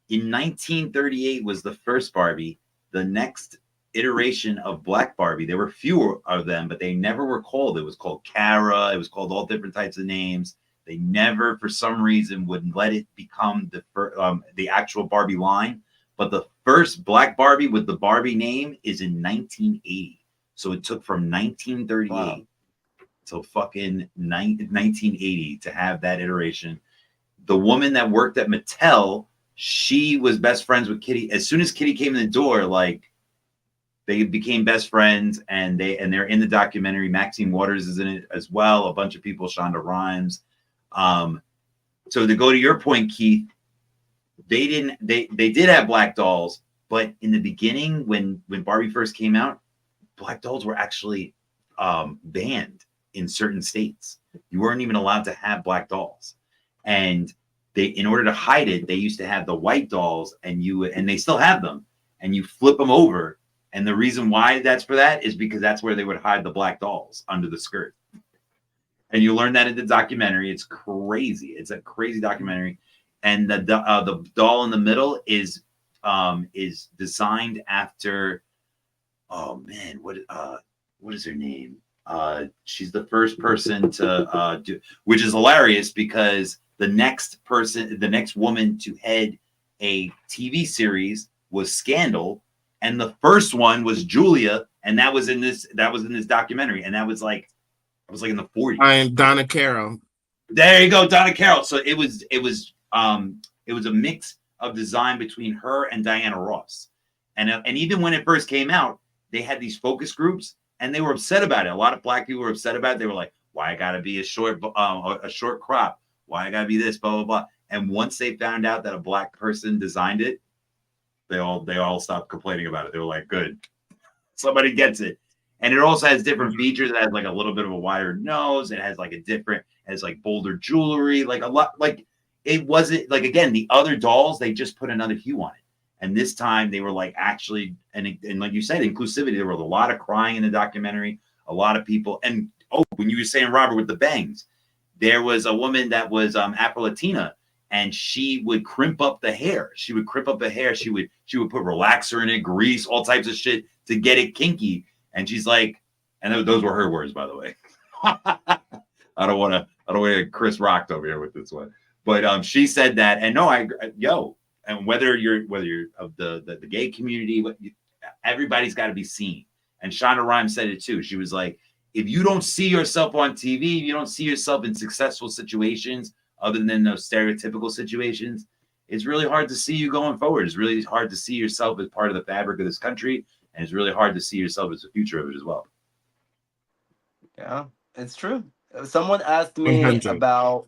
In 1938 was the first Barbie. The next iteration of Black Barbie, there were fewer of them, but they never were called. It was called Cara. It was called all different types of names. They never, for some reason, would let it become the actual Barbie line. But the first Black Barbie with the Barbie name is in 1980. So it took from 1938 till fucking 1980 to have that iteration. The woman that worked at Mattel, she was best friends with Kitty. As soon as Kitty came in the door, like they became best friends, and they're in the documentary. Maxine Waters is in it as well. A bunch of people, Shonda Rhimes. So to go to your point, Keith, they did have black dolls, but in the beginning, when Barbie first came out, black dolls were actually banned in certain states. You weren't even allowed to have black dolls, and in order to hide it, they used to have the white dolls, and they still have them, and you flip them over. And the reason why that's for that is because that's where they would hide the black dolls, under the skirt. And you learn that in the documentary. It's crazy. It's a crazy documentary. And the doll in the middle is designed after, oh man, what is her name? She's the first person to do, which is hilarious because the next woman to head a TV series was Scandal, and the first one was Julia, and that was in this documentary, and that was like in the 40s. I am Donna Carroll. There you go, Donna Carroll. So it was a mix of design between her and Diana Ross, and even when it first came out, they had these focus groups, and they were upset about it. A lot of black people were upset about it. They were like, "Why I gotta be a short crop? Why I gotta be this? Blah blah blah." And once they found out that a black person designed it, they all stopped complaining about it. They were like, "Good, somebody gets it." And it also has different features. It has like a little bit of a wider nose. It has like bolder jewelry, like a lot. Like it wasn't like, again, the other dolls, they just put another hue on it. And this time they were like actually, and like you said, inclusivity. There was a lot of crying in the documentary, a lot of people. And when you were saying Robert with the bangs, there was a woman that was Afro-Latina, and she would crimp up the hair. She would crimp up the hair. She would put relaxer in it, grease, all types of shit to get it kinky. And she's like, and those were her words, by the way. I don't want to get Chris rocked over here with this one. But she said that, and no, and whether you're of the gay community, everybody's got to be seen. And Shonda Rhimes said it too. She was like, if you don't see yourself on TV, if you don't see yourself in successful situations other than those stereotypical situations, it's really hard to see you going forward. It's really hard to see yourself as part of the fabric of this country, and it's really hard to see yourself as the future of it as well. Yeah, it's true. Someone asked me 100. about,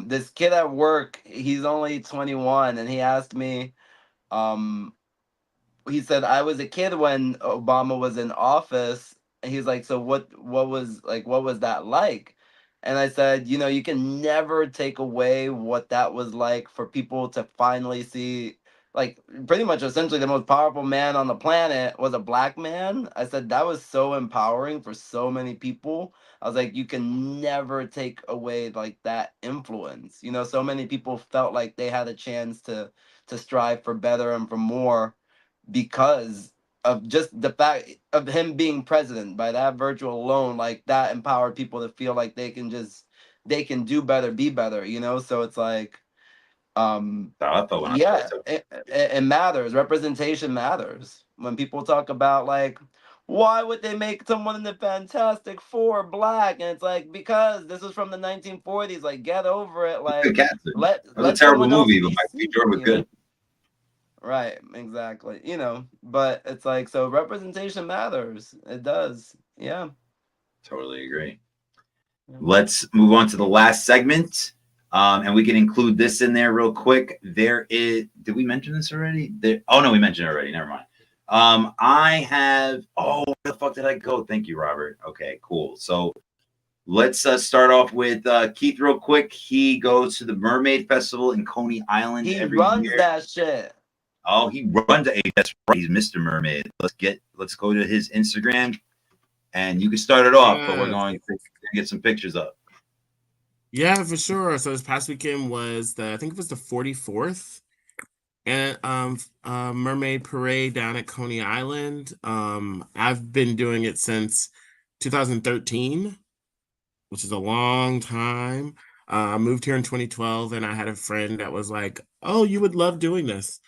this kid at work. He's only 21, and he asked me, he said, I was a kid when Obama was in office. And he's like, so what was that like? And I said, you can never take away what that was like for people to finally see, like, pretty much essentially the most powerful man on the planet was a black man. I said that was so empowering for so many people. I was like, you can never take away like that influence. So many people felt like they had a chance to strive for better and for more because of just the fact of him being president. By that virtue alone, like, that empowered people to feel like they can do better, be better, so it's like, it matters. Representation matters. When people talk about, like, why would they make someone in the Fantastic Four black, and it's like, because this is from the 1940s. Like, get over it. Like, That was a terrible someone else movie, but be Michael B. seen, Jordan was good. Right, exactly. But it's like, so representation matters. It does. Yeah. Totally agree. Let's move on to the last segment. And we can include this in there real quick. Did we mention this already? No, we mentioned it already. Never mind. Where the fuck did I go? Thank you, Robert. Okay, cool. So let's start off with Keith real quick. He goes to the Mermaid Festival in Coney Island every year. He runs that shit. Oh, he runs it. That's right. He's Mr. Mermaid. Let's go to his Instagram, and you can start it off. But we're going to get some pictures up. Yeah, for sure. So this past weekend was I think it was the 44th and Mermaid Parade down at Coney Island. I've been doing it since 2013, which is a long time. I moved here in 2012, and I had a friend that was like, "Oh, you would love doing this."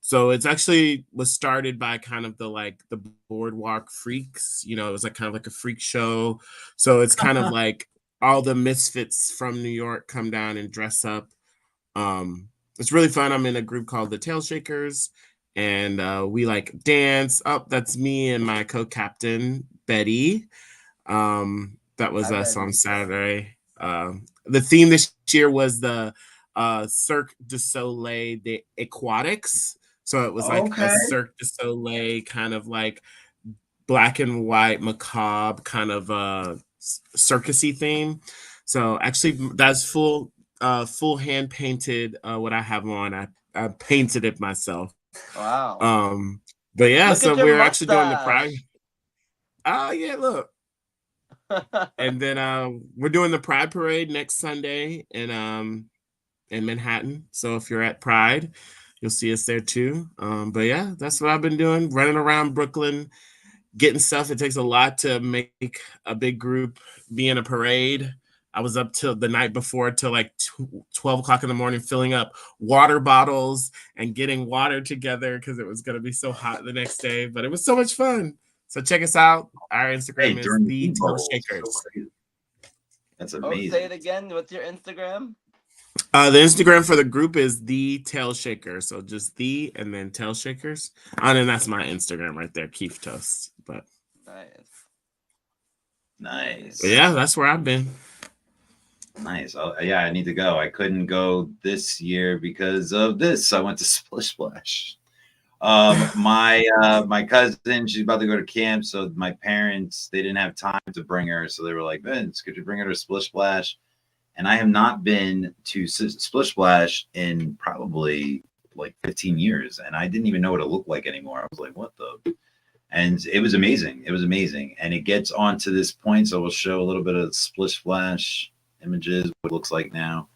So it's actually was started by kind of the boardwalk freaks. It was like kind of like a freak show. So it's kind of like all the misfits from New York come down and dress up. It's really fun. I'm in a group called the Tail Shakers, and we like dance. That's me and my co-captain Betty. That was us on Saturday. The theme this year was the Cirque du Soleil de Aquatics. So it was like a Cirque du Soleil kind of like black and white macabre kind of circusy theme. So actually that's full hand painted what I have on. I painted it myself. Wow. But yeah, so we're actually doing the Pride. Oh yeah, look. And then we're doing the Pride Parade next Sunday in Manhattan. So if you're at Pride, you'll see us there too. But yeah, that's what I've been doing, running around Brooklyn, getting stuff. It takes a lot to make a big group be in a parade. I was up till the night before till like 12 o'clock in the morning, filling up water bottles and getting water together because it was going to be so hot the next day. But it was so much fun. So check us out. Our Instagram is the Tail Shakers. That's amazing. Say it again. What's your Instagram? The Instagram for the group is the Tail Shaker. So just the and then Tail Shakers. And then that's my Instagram right there, Keith Toast. But nice. But yeah, that's where I've been. Nice. Yeah, I need to go. I couldn't go this year because of this. I went to Splish Splash. My cousin, she's about to go to camp, so my parents, they didn't have time to bring her, so they were like, Vince, could you bring her to Splish Splash? and I have not been to Splish Splash in probably like 15 years, and I didn't even know what it looked like anymore. I was like, what the? And it was amazing. It was amazing. And it gets on to this point, so we'll show a little bit of Splish Splash images, what it looks like now.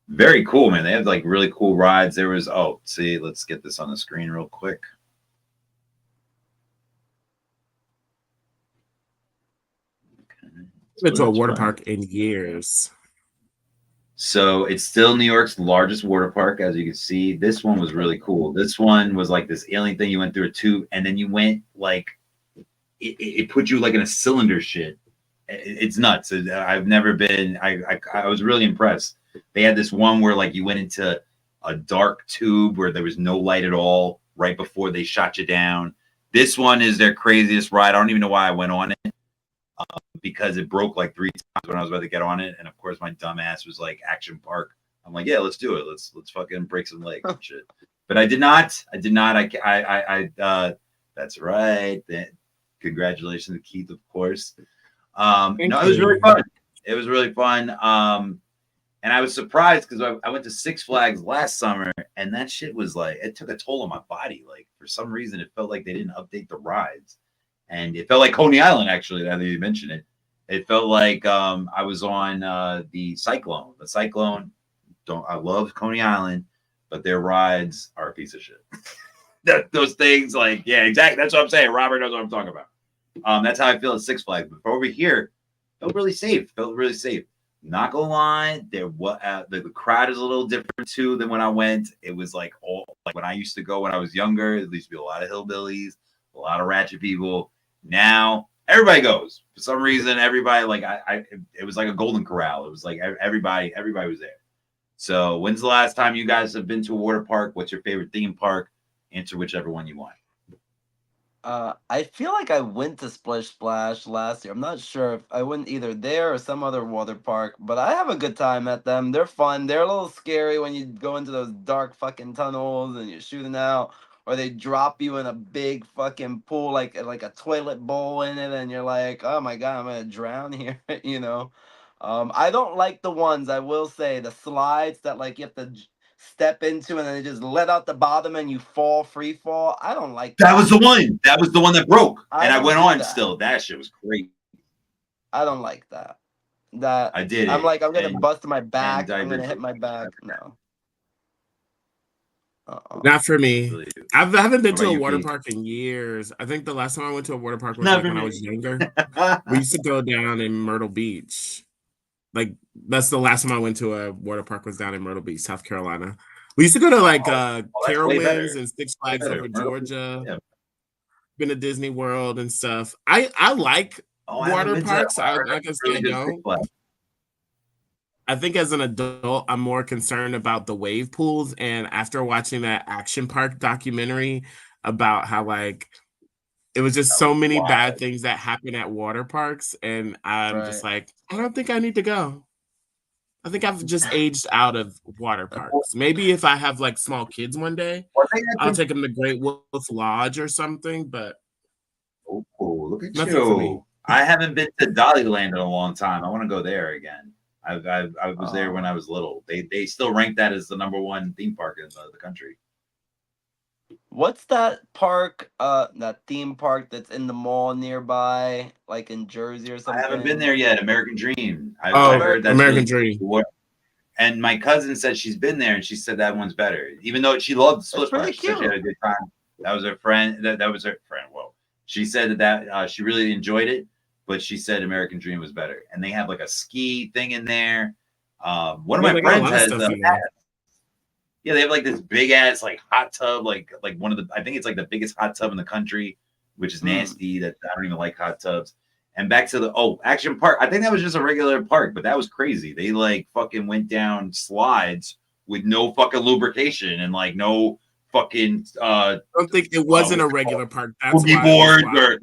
Very cool, man. They have like really cool rides. There was, oh, see, let's get this on the screen real quick. Been to a water park in years. So it's still New York's largest water park, as you can see. This one was really cool. This one was like this alien thing. You went through a tube, and then you went like it put you like in a cylinder shit. It's nuts. I've never been. I was really impressed. They had this one where like you went into a dark tube where there was no light at all right before they shot you down. This one is their craziest ride. I don't even know why I went on it. Because it broke like 3 times when I was about to get on it, and of course my dumb ass was like Action Park. I'm like, yeah, let's do it. Let's fucking break some legs and shit. But I did not. That's right. Congratulations to Keith, of course. It was really fun. It was really fun. And I was surprised because I went to Six Flags last summer, and that shit was like, it took a toll on my body. Like for some reason, it felt like they didn't update the rides. And it felt like Coney Island, actually, now that you mention it. It felt like I was on the Cyclone. The Cyclone, I love Coney Island, but their rides are a piece of shit. Those things, like, yeah, exactly. That's what I'm saying. Robert knows what I'm talking about. That's how I feel at Six Flags. But over here, felt really safe. Not gonna lie, the crowd is a little different too than when I went. It was like when I used to go when I was younger. There used to be a lot of hillbillies, a lot of ratchet people. Now everybody goes. For some reason, everybody it was like a golden corral. It was like everybody was there. So when's the last time you guys have been to a water park? What's your favorite theme park? Answer whichever one you want. I feel like I went to Splish Splash last year. I'm not sure if I went either there or some other water park, but I have a good time at them. They're fun. They're a little scary when you go into those dark fucking tunnels and you're shooting out, or they drop you in a big fucking pool, like a toilet bowl in it, and you're like, oh my god, I'm gonna drown here, you know. I don't like the ones, I will say, the slides that like you have to step into and then they just let out the bottom and you fall free fall. I don't like that. That was the one. That was the one that broke. And I went on that. still. That shit was great. I don't like that. I did. I'm like, I'm gonna bust my back. I'm gonna hit my back. No. Not for me. I haven't been to a water park in years. I think the last time I went to a water park was when I was younger. We used to go down in Myrtle Beach. Like that's the last time I went to a water park was down in Myrtle Beach, South Carolina. We used to go to like Carowinds and Six Flags over Georgia. Yeah. Been to Disney World and stuff. I like water parks. I can say no. I think as an adult, I'm more concerned about the wave pools. And after watching that Action Park documentary about how like it was just so many bad things that happen at water parks, and I'm just like, I don't think I need to go. I think I've just aged out of water parks. Maybe if I have like small kids one day, I'll take them to Great Wolf Lodge or something. But look at you! I haven't been to Dollyland in a long time. I want to go there again. I was there when I was little. They still rank that as the #1 theme park in the country. What's that park, that theme park that's in the mall nearby, like in Jersey or something? I haven't been there yet. American Dream. I heard that's American Dream. And my cousin said she's been there, and she said that one's better. Even though she loved Splish Splash, she had a good time. That was her friend. That was her friend. Well, she said that she really enjoyed it, but she said American Dream was better. And they have like a ski thing in there. One of my friends has yeah, they have like this big ass like hot tub, like one of the, I think it's like the biggest hot tub in the country, which is nasty. That I don't even like hot tubs. And back to the Action Park. I think that was just a regular park, but that was crazy. They like fucking went down slides with no fucking lubrication and like no fucking. I don't think it wasn't a regular park. That's why boards or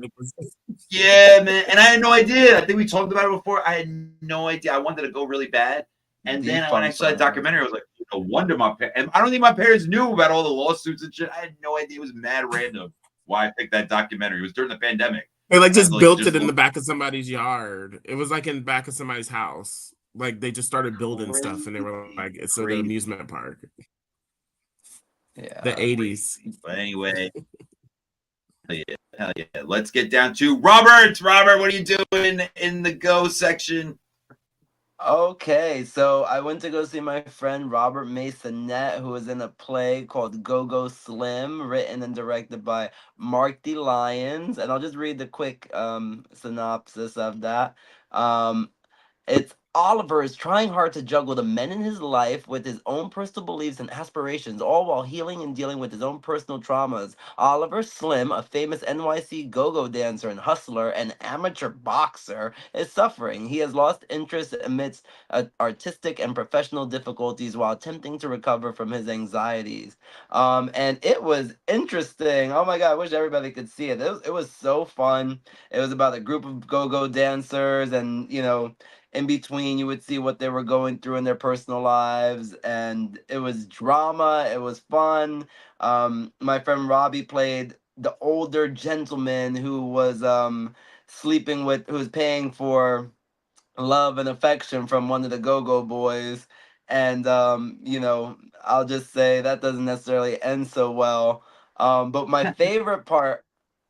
yeah, man. And I had no idea. I think we talked about it before. I had no idea. I wanted to go really bad. And then when I saw that documentary, I was like, no wonder my parents. And I don't think my parents knew about all the lawsuits and shit. I had no idea. It was mad random why I picked that documentary. It was during the pandemic. They like just built it in the back of somebody's yard. It was like in the back of somebody's house. Like they just started building stuff, and they were like, "It's an amusement park." Yeah. The 80s. But anyway, hell yeah. Let's get down to Robert. Robert, what are you doing in the go section? Okay, so I went to go see my friend Robert Masonette, who was in a play called Go Go Slim, written and directed by Mark D. Lyons. And I'll just read the quick synopsis of that. Um, it's Oliver is trying hard to juggle the men in his life with his own personal beliefs and aspirations, all while healing and dealing with his own personal traumas. Oliver Slim, a famous NYC go-go dancer and hustler and amateur boxer, is suffering. He has lost interest amidst artistic and professional difficulties while attempting to recover from his anxieties. And it was interesting. Oh my God, I wish everybody could see it. It was so fun. It was about a group of go-go dancers, and in between you would see what they were going through in their personal lives, and it was drama, it was fun. My friend Robbie played the older gentleman who was who was paying for love and affection from one of the go-go boys. And I'll just say that doesn't necessarily end so well. But my favorite part,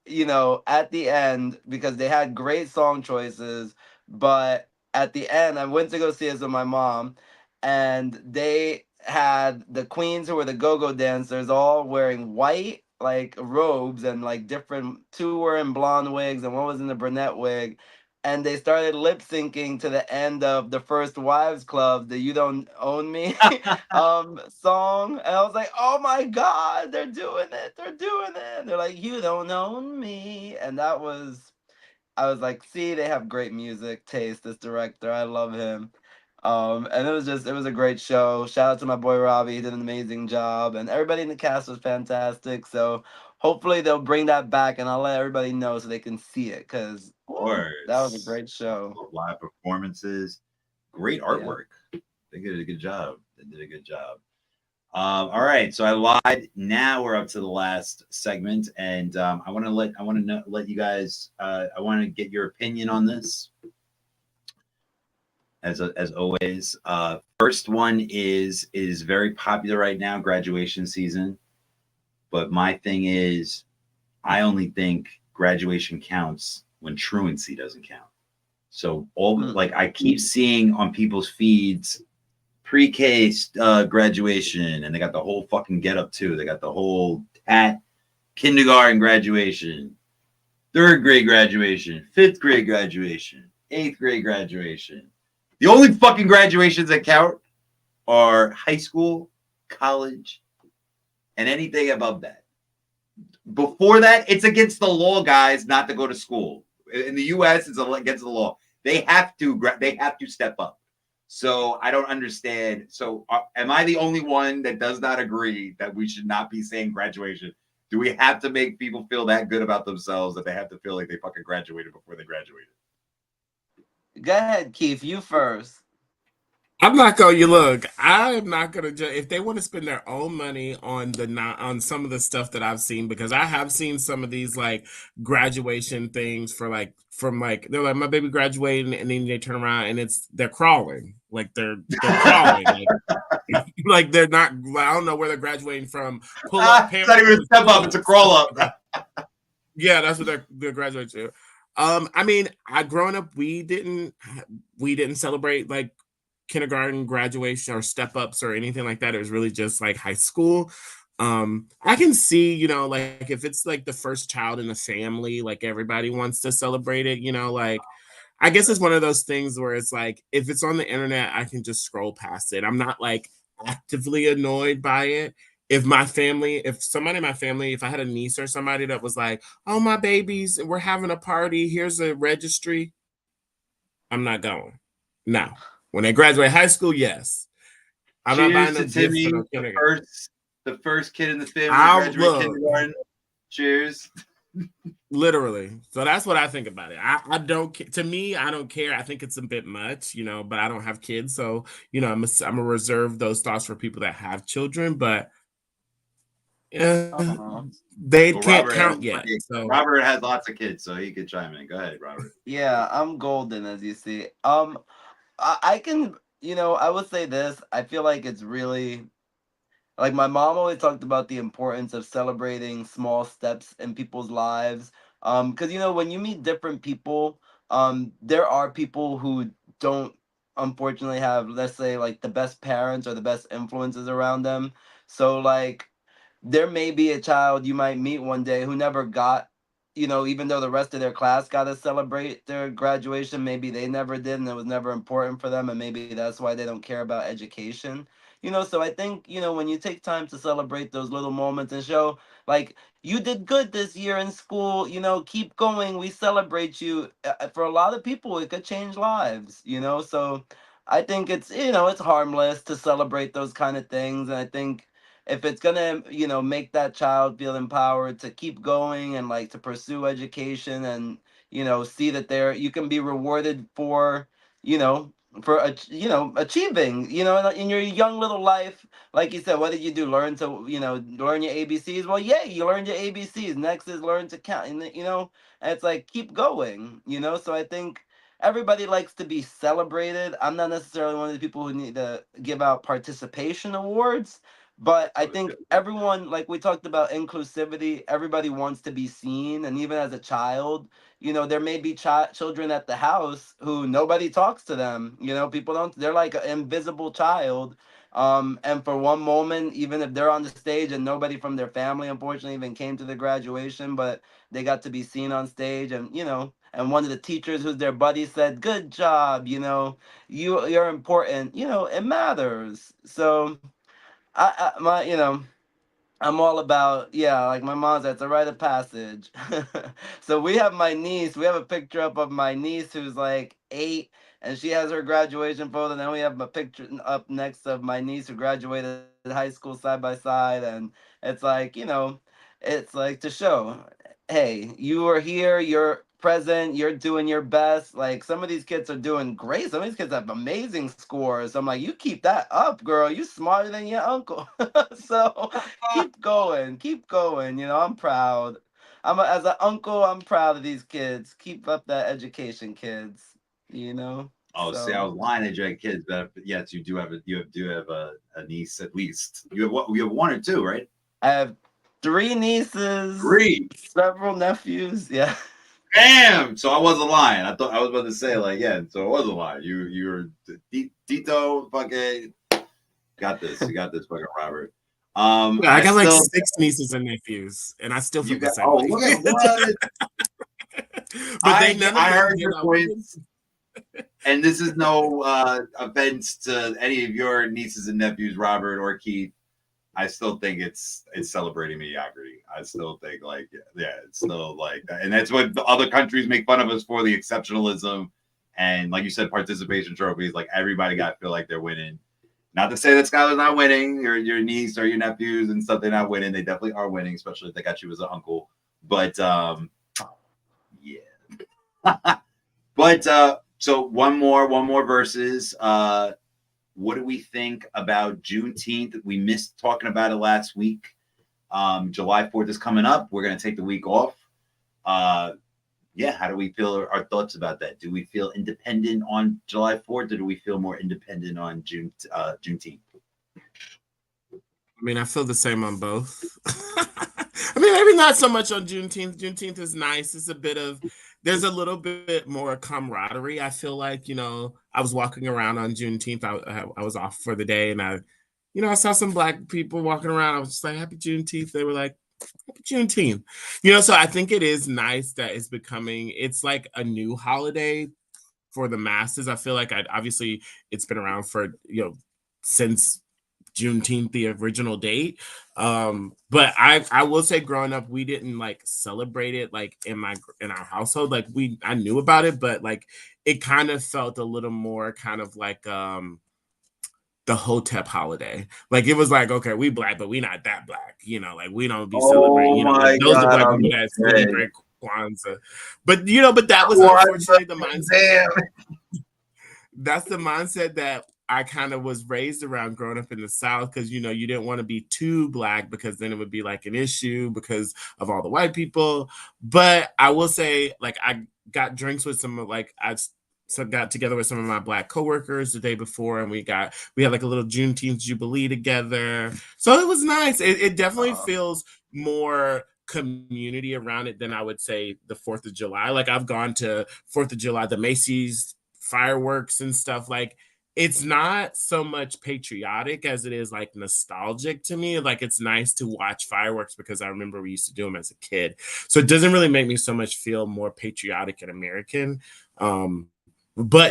at the end, because they had great song choices, but at the end I went to go see this with my mom, and they had the queens who were the go-go dancers all wearing white like robes, and like different, two were in blonde wigs and one was in the brunette wig, and they started lip syncing to the end of the First Wives Club, the "You Don't Own Me" song. And I was like, oh my God, they're doing it. They're doing it. They're like, "You don't own me." And I was like, see, they have great music taste, this director. I love him. And it was a great show. Shout out to my boy Robbie. He did an amazing job. And everybody in the cast was fantastic. So hopefully they'll bring that back, and I'll let everybody know so they can see it, because that was a great show. Live performances, great Yeah. artwork. They did a good job. All right, so I lied. Now we're up to the last segment, and I want to let you guys. I want to get your opinion on this. As always, first one is very popular right now. Graduation season, but my thing is, I only think graduation counts when truancy doesn't count. So like I keep seeing on people's feeds pre-K graduation, and they got the whole fucking get up too. They got the whole kindergarten graduation, third grade graduation, fifth grade graduation, eighth grade graduation. The only fucking graduations that count are high school, college, and anything above that. Before that, it's against the law, guys, not to go to school. In the U.S., it's against the law. They have to step up. So I don't understand. So am I the only one that does not agree that we should not be saying graduation? Do we have to make people feel that good about themselves that they have to feel like they fucking graduated before they graduated? Go ahead, Keith. You first. I'm not gonna. You look. I'm not gonna judge if they want to spend their own money on on some of the stuff that I've seen, because I have seen some of these like graduation things from they're like, my baby graduating, and then they turn around and they're crawling, like they're crawling, like they're not. I don't know where they're graduating from. Pull up. It's not even a step up. It's a crawl up. Yeah, that's what they're graduating to. I mean, growing up, we didn't celebrate like kindergarten graduation or step ups or anything like that. It was really just like high school. I can see, like if it's like the first child in the family, like everybody wants to celebrate it, like I guess it's one of those things where it's like if it's on the internet, I can just scroll past it. I'm not like actively annoyed by it. If somebody in my family, if I had a niece or somebody that was like, oh, my babies, we're having a party, here's a registry, I'm not going. No. When they graduate high school, yes. I'm not buying no gifts for no kindergarten. The first kid in the family graduate kindergarten. Cheers. Literally. So that's what I think about it. I don't. To me, I don't care. I think it's a bit much, but I don't have kids, so I'm gonna reserve those thoughts for people that have children. But they can't count yet. So. Robert has lots of kids, so he could chime in. Go ahead, Robert. Yeah, I'm golden, as you see. I can, I would say this. I feel like it's really like my mom always talked about the importance of celebrating small steps in people's lives. Because when you meet different people, there are people who don't unfortunately have, let's say, like the best parents or the best influences around them. So like there may be a child you might meet one day who never got, even though the rest of their class got to celebrate their graduation, maybe they never did and it was never important for them. And maybe that's why they don't care about education. So I think, when you take time to celebrate those little moments and show, like, you did good this year in school, keep going. We celebrate you. For a lot of people, it could change lives, So I think it's harmless to celebrate those kind of things. And I think if it's gonna make that child feel empowered to keep going and like to pursue education and see that you can be rewarded for you know achieving in your young little life, like you said, what did you do, learn to learn your ABCs? Well, yeah, you learned your ABCs. Next is learn to count, and it's like keep going, so I think everybody likes to be celebrated. I'm not necessarily one of the people who need to give out participation awards, but I think everyone, like we talked about inclusivity, everybody wants to be seen. And even as a child, there may be children at the house who nobody talks to them. People don't, they're like an invisible child. And for one moment, even if they're on the stage and nobody from their family, unfortunately, even came to the graduation, but they got to be seen on stage and, and one of the teachers who's their buddy said, good job, you're important, it matters. So, my I'm all about, yeah, like my mom's, that's a rite of passage. So we have my niece, we have a picture up of my niece who's like 8, and she has her graduation photo. And then we have a picture up next of my niece who graduated high school side by side. And it's like, it's like to show, hey, you are here, you're present, you're doing your best. Like some of these kids are doing great. Some of these kids have amazing scores. I'm like, you keep that up, girl. You smarter than your uncle. So keep going. I'm proud. As an uncle, I'm proud of these kids. Keep up that education, kids. Oh, see, I So was lying that you had kids, but yes, you do have a niece at least. You have one or two, right? I have 3 nieces, Three. several nephews. Yeah. Damn. So I wasn't lying. I thought I was about to say like, yeah. So it wasn't lying. You were Tito. Fucking got this. You got this, fucking Robert. Yeah, I got like still 6 nieces and nephews, and I still feel you the got. same Oh, way. look at what. But they none of I them heard get your out. points, and this is no offense to any of your nieces and nephews, Robert or Keith. I still think it's celebrating mediocrity. I still think like yeah, it's still like that. And that's what the other countries make fun of us for, the exceptionalism and like you said, participation trophies. Like everybody got to feel like they're winning. Not to say that Skylar's not winning, your niece or your nephews and stuff, they're not winning. They definitely are winning, especially if they got you as an uncle. But yeah. But so one more versus what do we think about Juneteenth? We missed talking about it last week. July 4th is coming up. We're going to take the week off. Yeah, how do we feel? Our thoughts about that? Do we feel independent on July 4th, or do we feel more independent on Juneteenth? I mean, I feel the same on both. I mean, maybe not so much on Juneteenth. Juneteenth is nice. It's a bit of, there's a little bit more camaraderie. I feel like, I was walking around on Juneteenth. I was off for the day, and I saw some Black people walking around. I was just like, Happy Juneteenth. They were like, Happy Juneteenth. So I think it is nice that it's like a new holiday for the masses. I feel like obviously it's been around for, since Juneteenth, the original date. But I will say, growing up, we didn't like celebrate it like in our household. Like I knew about it, but like it kind of felt a little more kind of like the Hotep holiday. Like it was like, okay, we Black, but we not that Black. Like we don't be celebrating. Oh my Those are God, Black I'm people that dead. celebrate Kwanzaa. But but that was unfortunately the mindset. Damn. That's the mindset that I kind of was raised around growing up in the South, because you didn't want to be too Black because then it would be like an issue because of all the white people. But I will say, like, I got drinks with some, like, I got together with some of my Black coworkers the day before, and we had like a little Juneteenth Jubilee together. So it was nice. It definitely feels more community around it than I would say the 4th of July. Like I've gone to 4th of July, the Macy's fireworks and stuff. Like it's not so much patriotic as it is like nostalgic to me. Like it's nice to watch fireworks because I remember we used to do them as a kid. So it doesn't really make me so much feel more patriotic and American. But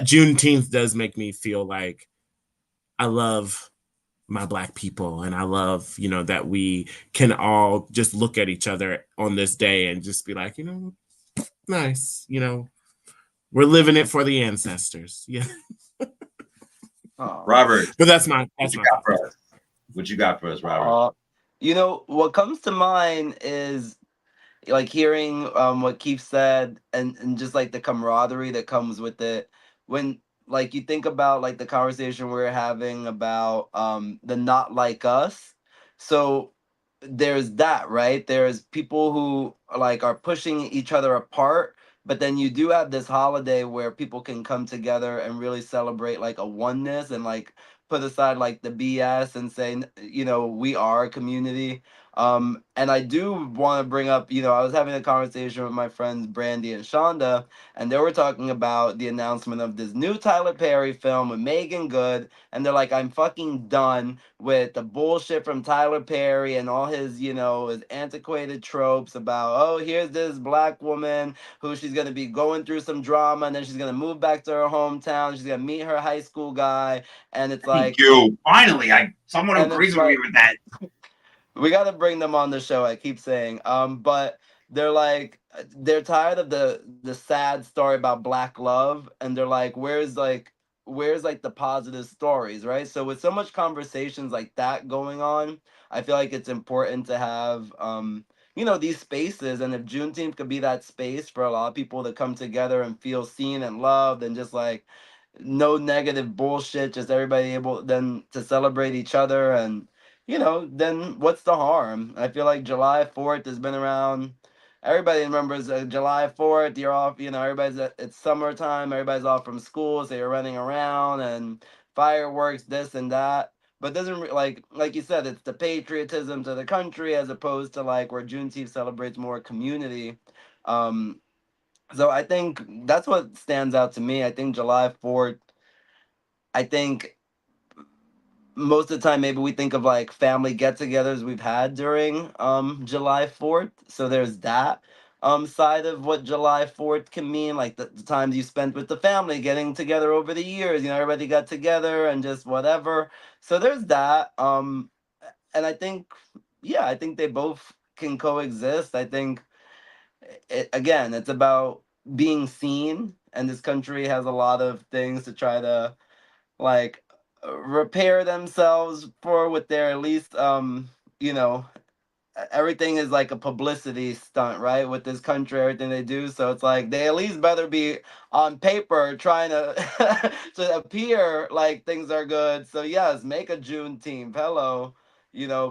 Juneteenth does make me feel like I love my Black people, and I love, that we can all just look at each other on this day and just be like, nice, we're living it for the ancestors. Yeah. Robert, but that's my what you got for us, Robert? What comes to mind is like hearing what Keith said, and just like the camaraderie that comes with it. When like you think about like the conversation we were having about the not like us. So there's that, right? There's people who like are pushing each other apart, but then you do have this holiday where people can come together and really celebrate like a oneness and like put aside like the BS and say, we are a community. And I do want to bring up, I was having a conversation with my friends Brandy and Shonda, and they were talking about the announcement of this new Tyler Perry film with Megan Good, and they're like, I'm fucking done with the bullshit from Tyler Perry and all his, his antiquated tropes about, oh, here's this Black woman who she's gonna be going through some drama, and then she's gonna move back to her hometown, she's gonna meet her high school guy, and it's like, thank you. Finally, someone agrees with me with that. We got to bring them on the show. I keep saying, but they're tired of the sad story about Black love, and they're like, where's the positive stories, right? So with so much conversations like that going on, I feel like it's important to have these spaces, and if Juneteenth could be that space for a lot of people to come together and feel seen and loved, and just like no negative bullshit, just everybody able then to celebrate each other, and then what's the harm? I feel like July 4th has been around. Everybody remembers July 4th. You're off, it's summertime. Everybody's off from school, so you're running around and fireworks, this and that. But doesn't like you said, it's the patriotism to the country as opposed to like where Juneteenth celebrates more community. So I think that's what stands out to me. I think July 4th. I think most of the time maybe we think of like family get-togethers we've had during July 4th. So there's that side of what July 4th can mean, like the times you spent with the family getting together over the years, everybody got together and just whatever. So there's that. And I think I think they both can coexist. I think again, it's about being seen, and this country has a lot of things to try to like repair themselves for with their at least everything is like a publicity stunt, right? With this country, everything they do, so it's like they at least better be on paper trying to to appear like things are good. So yes, make a Juneteenth. Hello,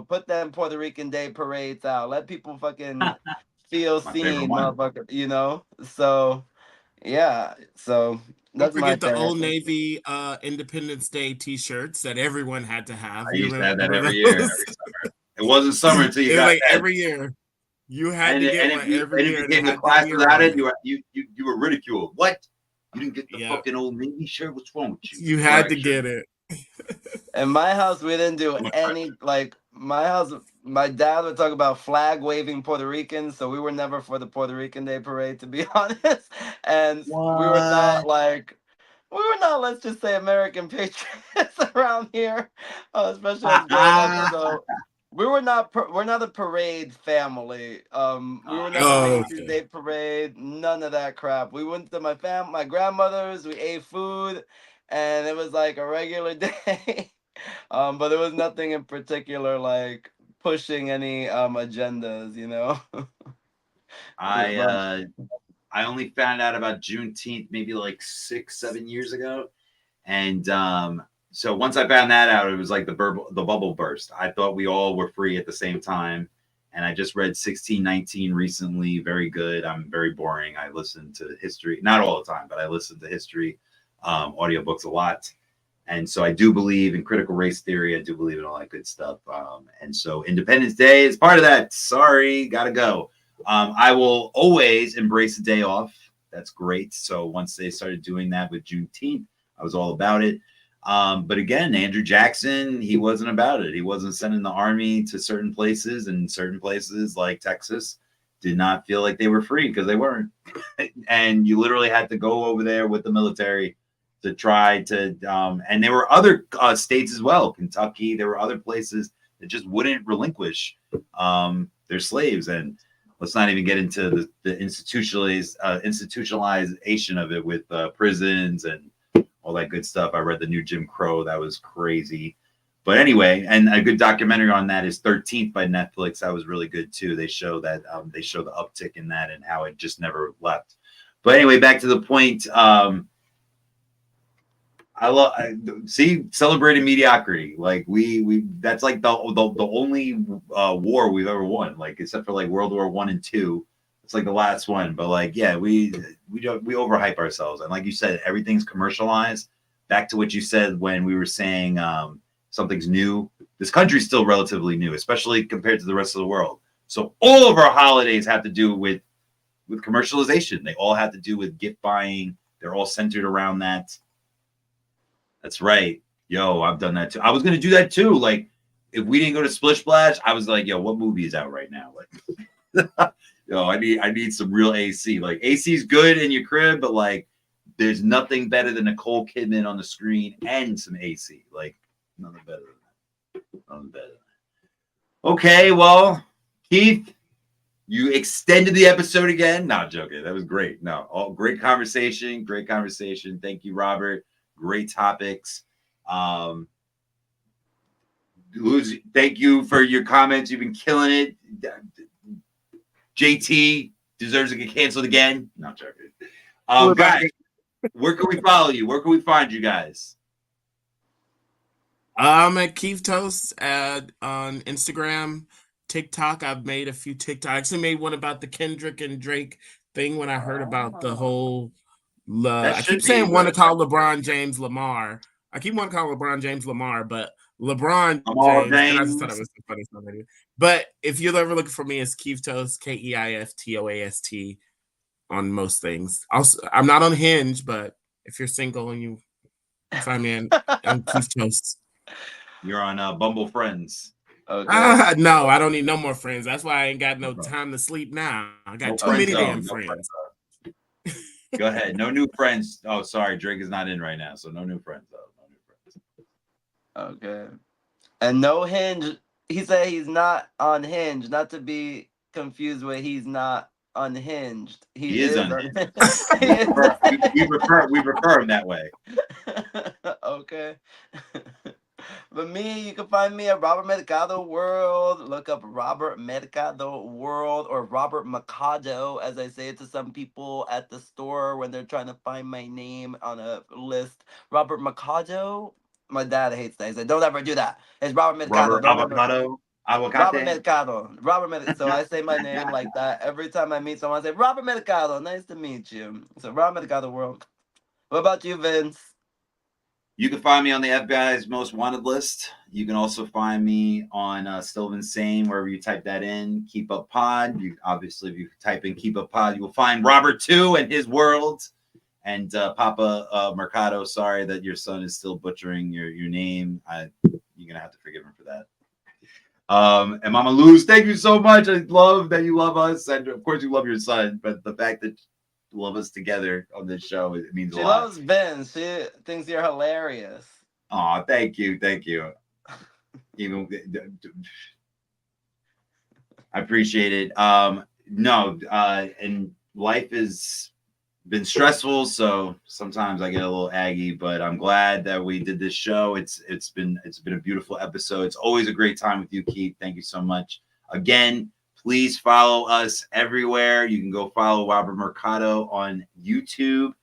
put them Puerto Rican Day parades out. Let people fucking feel My favorite seen, one. motherfucker. So yeah, so Don't that's my forget the thing. Old Navy Independence Day T-shirts that everyone had to have. I used to have that remember every year, every those? summer. It wasn't summer until you It was got like that. every year. You had to get one every year. If you came to class without it, you were ridiculed. What? You didn't get the fucking Old Navy shirt? What's wrong with you? You had to get it. In my house, we didn't do any, like, my house, my dad would talk about flag waving Puerto Ricans, so we were never for the Puerto Rican Day parade, to be honest. And we were not let's just say American patriots around here, especially us growing up. So we're not a parade family. We were never Macy's Day parade, none of that crap. We went to my grandmother's, we ate food, and it was like a regular day. But there was nothing in particular like pushing any agendas. I only found out about Juneteenth maybe like 6-7 years ago, and so once I found that out, it was like the bubble burst. I thought we all were free at the same time, and I just read 1619 recently. Very good. I'm very boring. I listen to history, not all the time, but I listen to history audiobooks a lot. And so I do believe in critical race theory. I do believe in all that good stuff. And so Independence Day is part of that. Sorry, gotta go. I will always embrace a day off. That's great. So once they started doing that with Juneteenth, I was all about it. But again, Andrew Jackson, he wasn't about it. He wasn't sending the army to certain places, and certain places like Texas did not feel like they were free because they weren't. And you literally had to go over there with the military to try to, and there were other states as well, Kentucky. There were other places that just wouldn't relinquish their slaves. And let's not even get into the institutionalization of it with prisons and all that good stuff. I read the new Jim Crow. That was crazy. But anyway, and a good documentary on that is 13th by Netflix. That was really good too. They show that they show the uptick in that and how it just never left. But anyway, back to the point. See, celebrating mediocrity. Like we that's like the only war we've ever won. Like except for like World War I and II, it's like the last one. But like yeah, we overhype ourselves. And like you said, everything's commercialized. Back to what you said when we were saying something's new. This country's still relatively new, especially compared to the rest of the world. So all of our holidays have to do with commercialization. They all have to do with gift buying. They're all centered around that. That's right. Yo, I've done that too. I was going to do that too. Like, if we didn't go to Splish Splash, I was like, yo, what movie is out right now? Like, yo, I need some real AC. Like, AC's good in your crib, but like, there's nothing better than Nicole Kidman on the screen and some AC. Like, nothing better than that. Nothing better than that. Okay, well, Keith, you extended the episode again. No, joking. That was great. No, all great conversation. Great conversation. Thank you, Robert. Great topics. Thank you for your comments. You've been killing it. JT deserves to get canceled again. Not joking. Guys, where can we follow you? Where can we find you guys? I'm at Keith Toast on Instagram, TikTok. I've made a few TikToks. I actually made one about the Kendrick and Drake thing when I heard about the whole. I keep saying want to call LeBron James Lamar. I keep wanting to call LeBron James Lamar, but LeBron James. And I just thought it was the funniest thing. But if you're ever looking for me, it's Keith Toast, KeifToast on most things. Also, I'm not on Hinge, but if you're single and you find me, I'm Keith Toast. You're on Bumble Friends. Okay. No, I don't need no more friends. That's why I ain't got no time to sleep now. I got too many damn friends. Go ahead. No new friends. Oh, sorry. Drake is not in right now, so no new friends. Though. No new friends. Okay. And no Hinge. He said he's not on Hinge. Not to be confused with he's not unhinged. He is unhinged. we refer him that way. Okay. But me, you can find me at Robert Mercado World. Look up Robert Mercado World or Robert Mercado, as I say it to some people at the store when they're trying to find my name on a list. Robert Mercado. My dad hates that. He said, "Don't ever do that." It's Robert Mercado. Robert Avocado. Robert Mercado. Robert Mercado. So I say my name like that every time I meet someone. I say, "Robert Mercado, nice to meet you." So Robert Mercado World. What about you, Vince? You can find me on the FBI's most wanted list. You can also find me on Still Insane, wherever you type that in. Keep Up Pod. Obviously, if you type in Keep Up Pod, you will find Robert too and his world. And Papa Mercado, sorry that your son is still butchering your name. You're gonna have to forgive him for that. And Mama Luz, thank you so much. I love that you love us, and of course you love your son. But the fact that you love us together on this show, it means a lot. She loves Vince. She thinks you're hilarious. Oh, thank you. Even I appreciate it. And life has been stressful, so sometimes I get a little aggy, but I'm glad that we did this show. It's been a beautiful episode. It's always a great time with you, Keith. Thank you so much. Again, please follow us everywhere. You can go follow Robert Mercado on YouTube.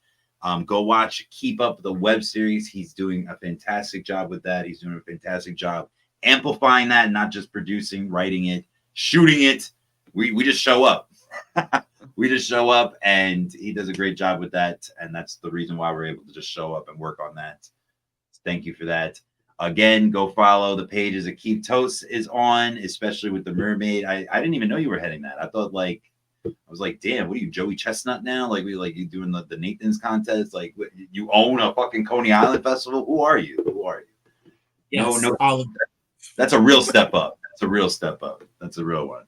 Go watch Keep Up, the web series. He's doing a fantastic job with that. He's doing a fantastic job amplifying that, not just producing, writing it, shooting it. We just show up. we just show up, and he does a great job with that. And that's the reason why we're able to just show up and work on that. Thank you for that. Again, go follow the pages that Keep Toast is on, especially with the mermaid. I didn't even know you were heading that. I thought like, I was like, damn, what are you, Joey Chestnut now? Like, you doing the Nathan's contest? Like, what, you own a fucking Coney Island festival? Who are you? Who are you? Yes, no, all of that's a real step up. That's a real step up. That's a real one.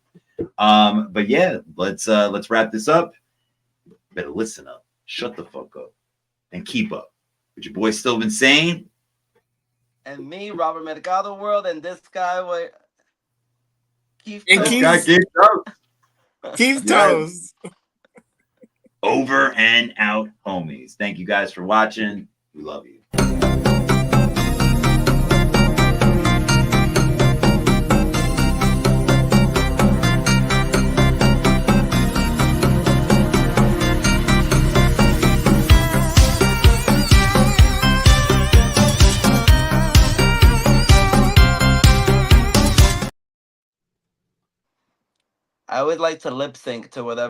But yeah, let's wrap this up. Better listen up, shut the fuck up, and keep up. What your boy still been saying? And me, Robert Medicado World, and this guy, what? Keith And Toast. Keith- Toast. Keep Toes. Over and out, homies. Thank you guys for watching. We love you. I would like to lip sync to whatever.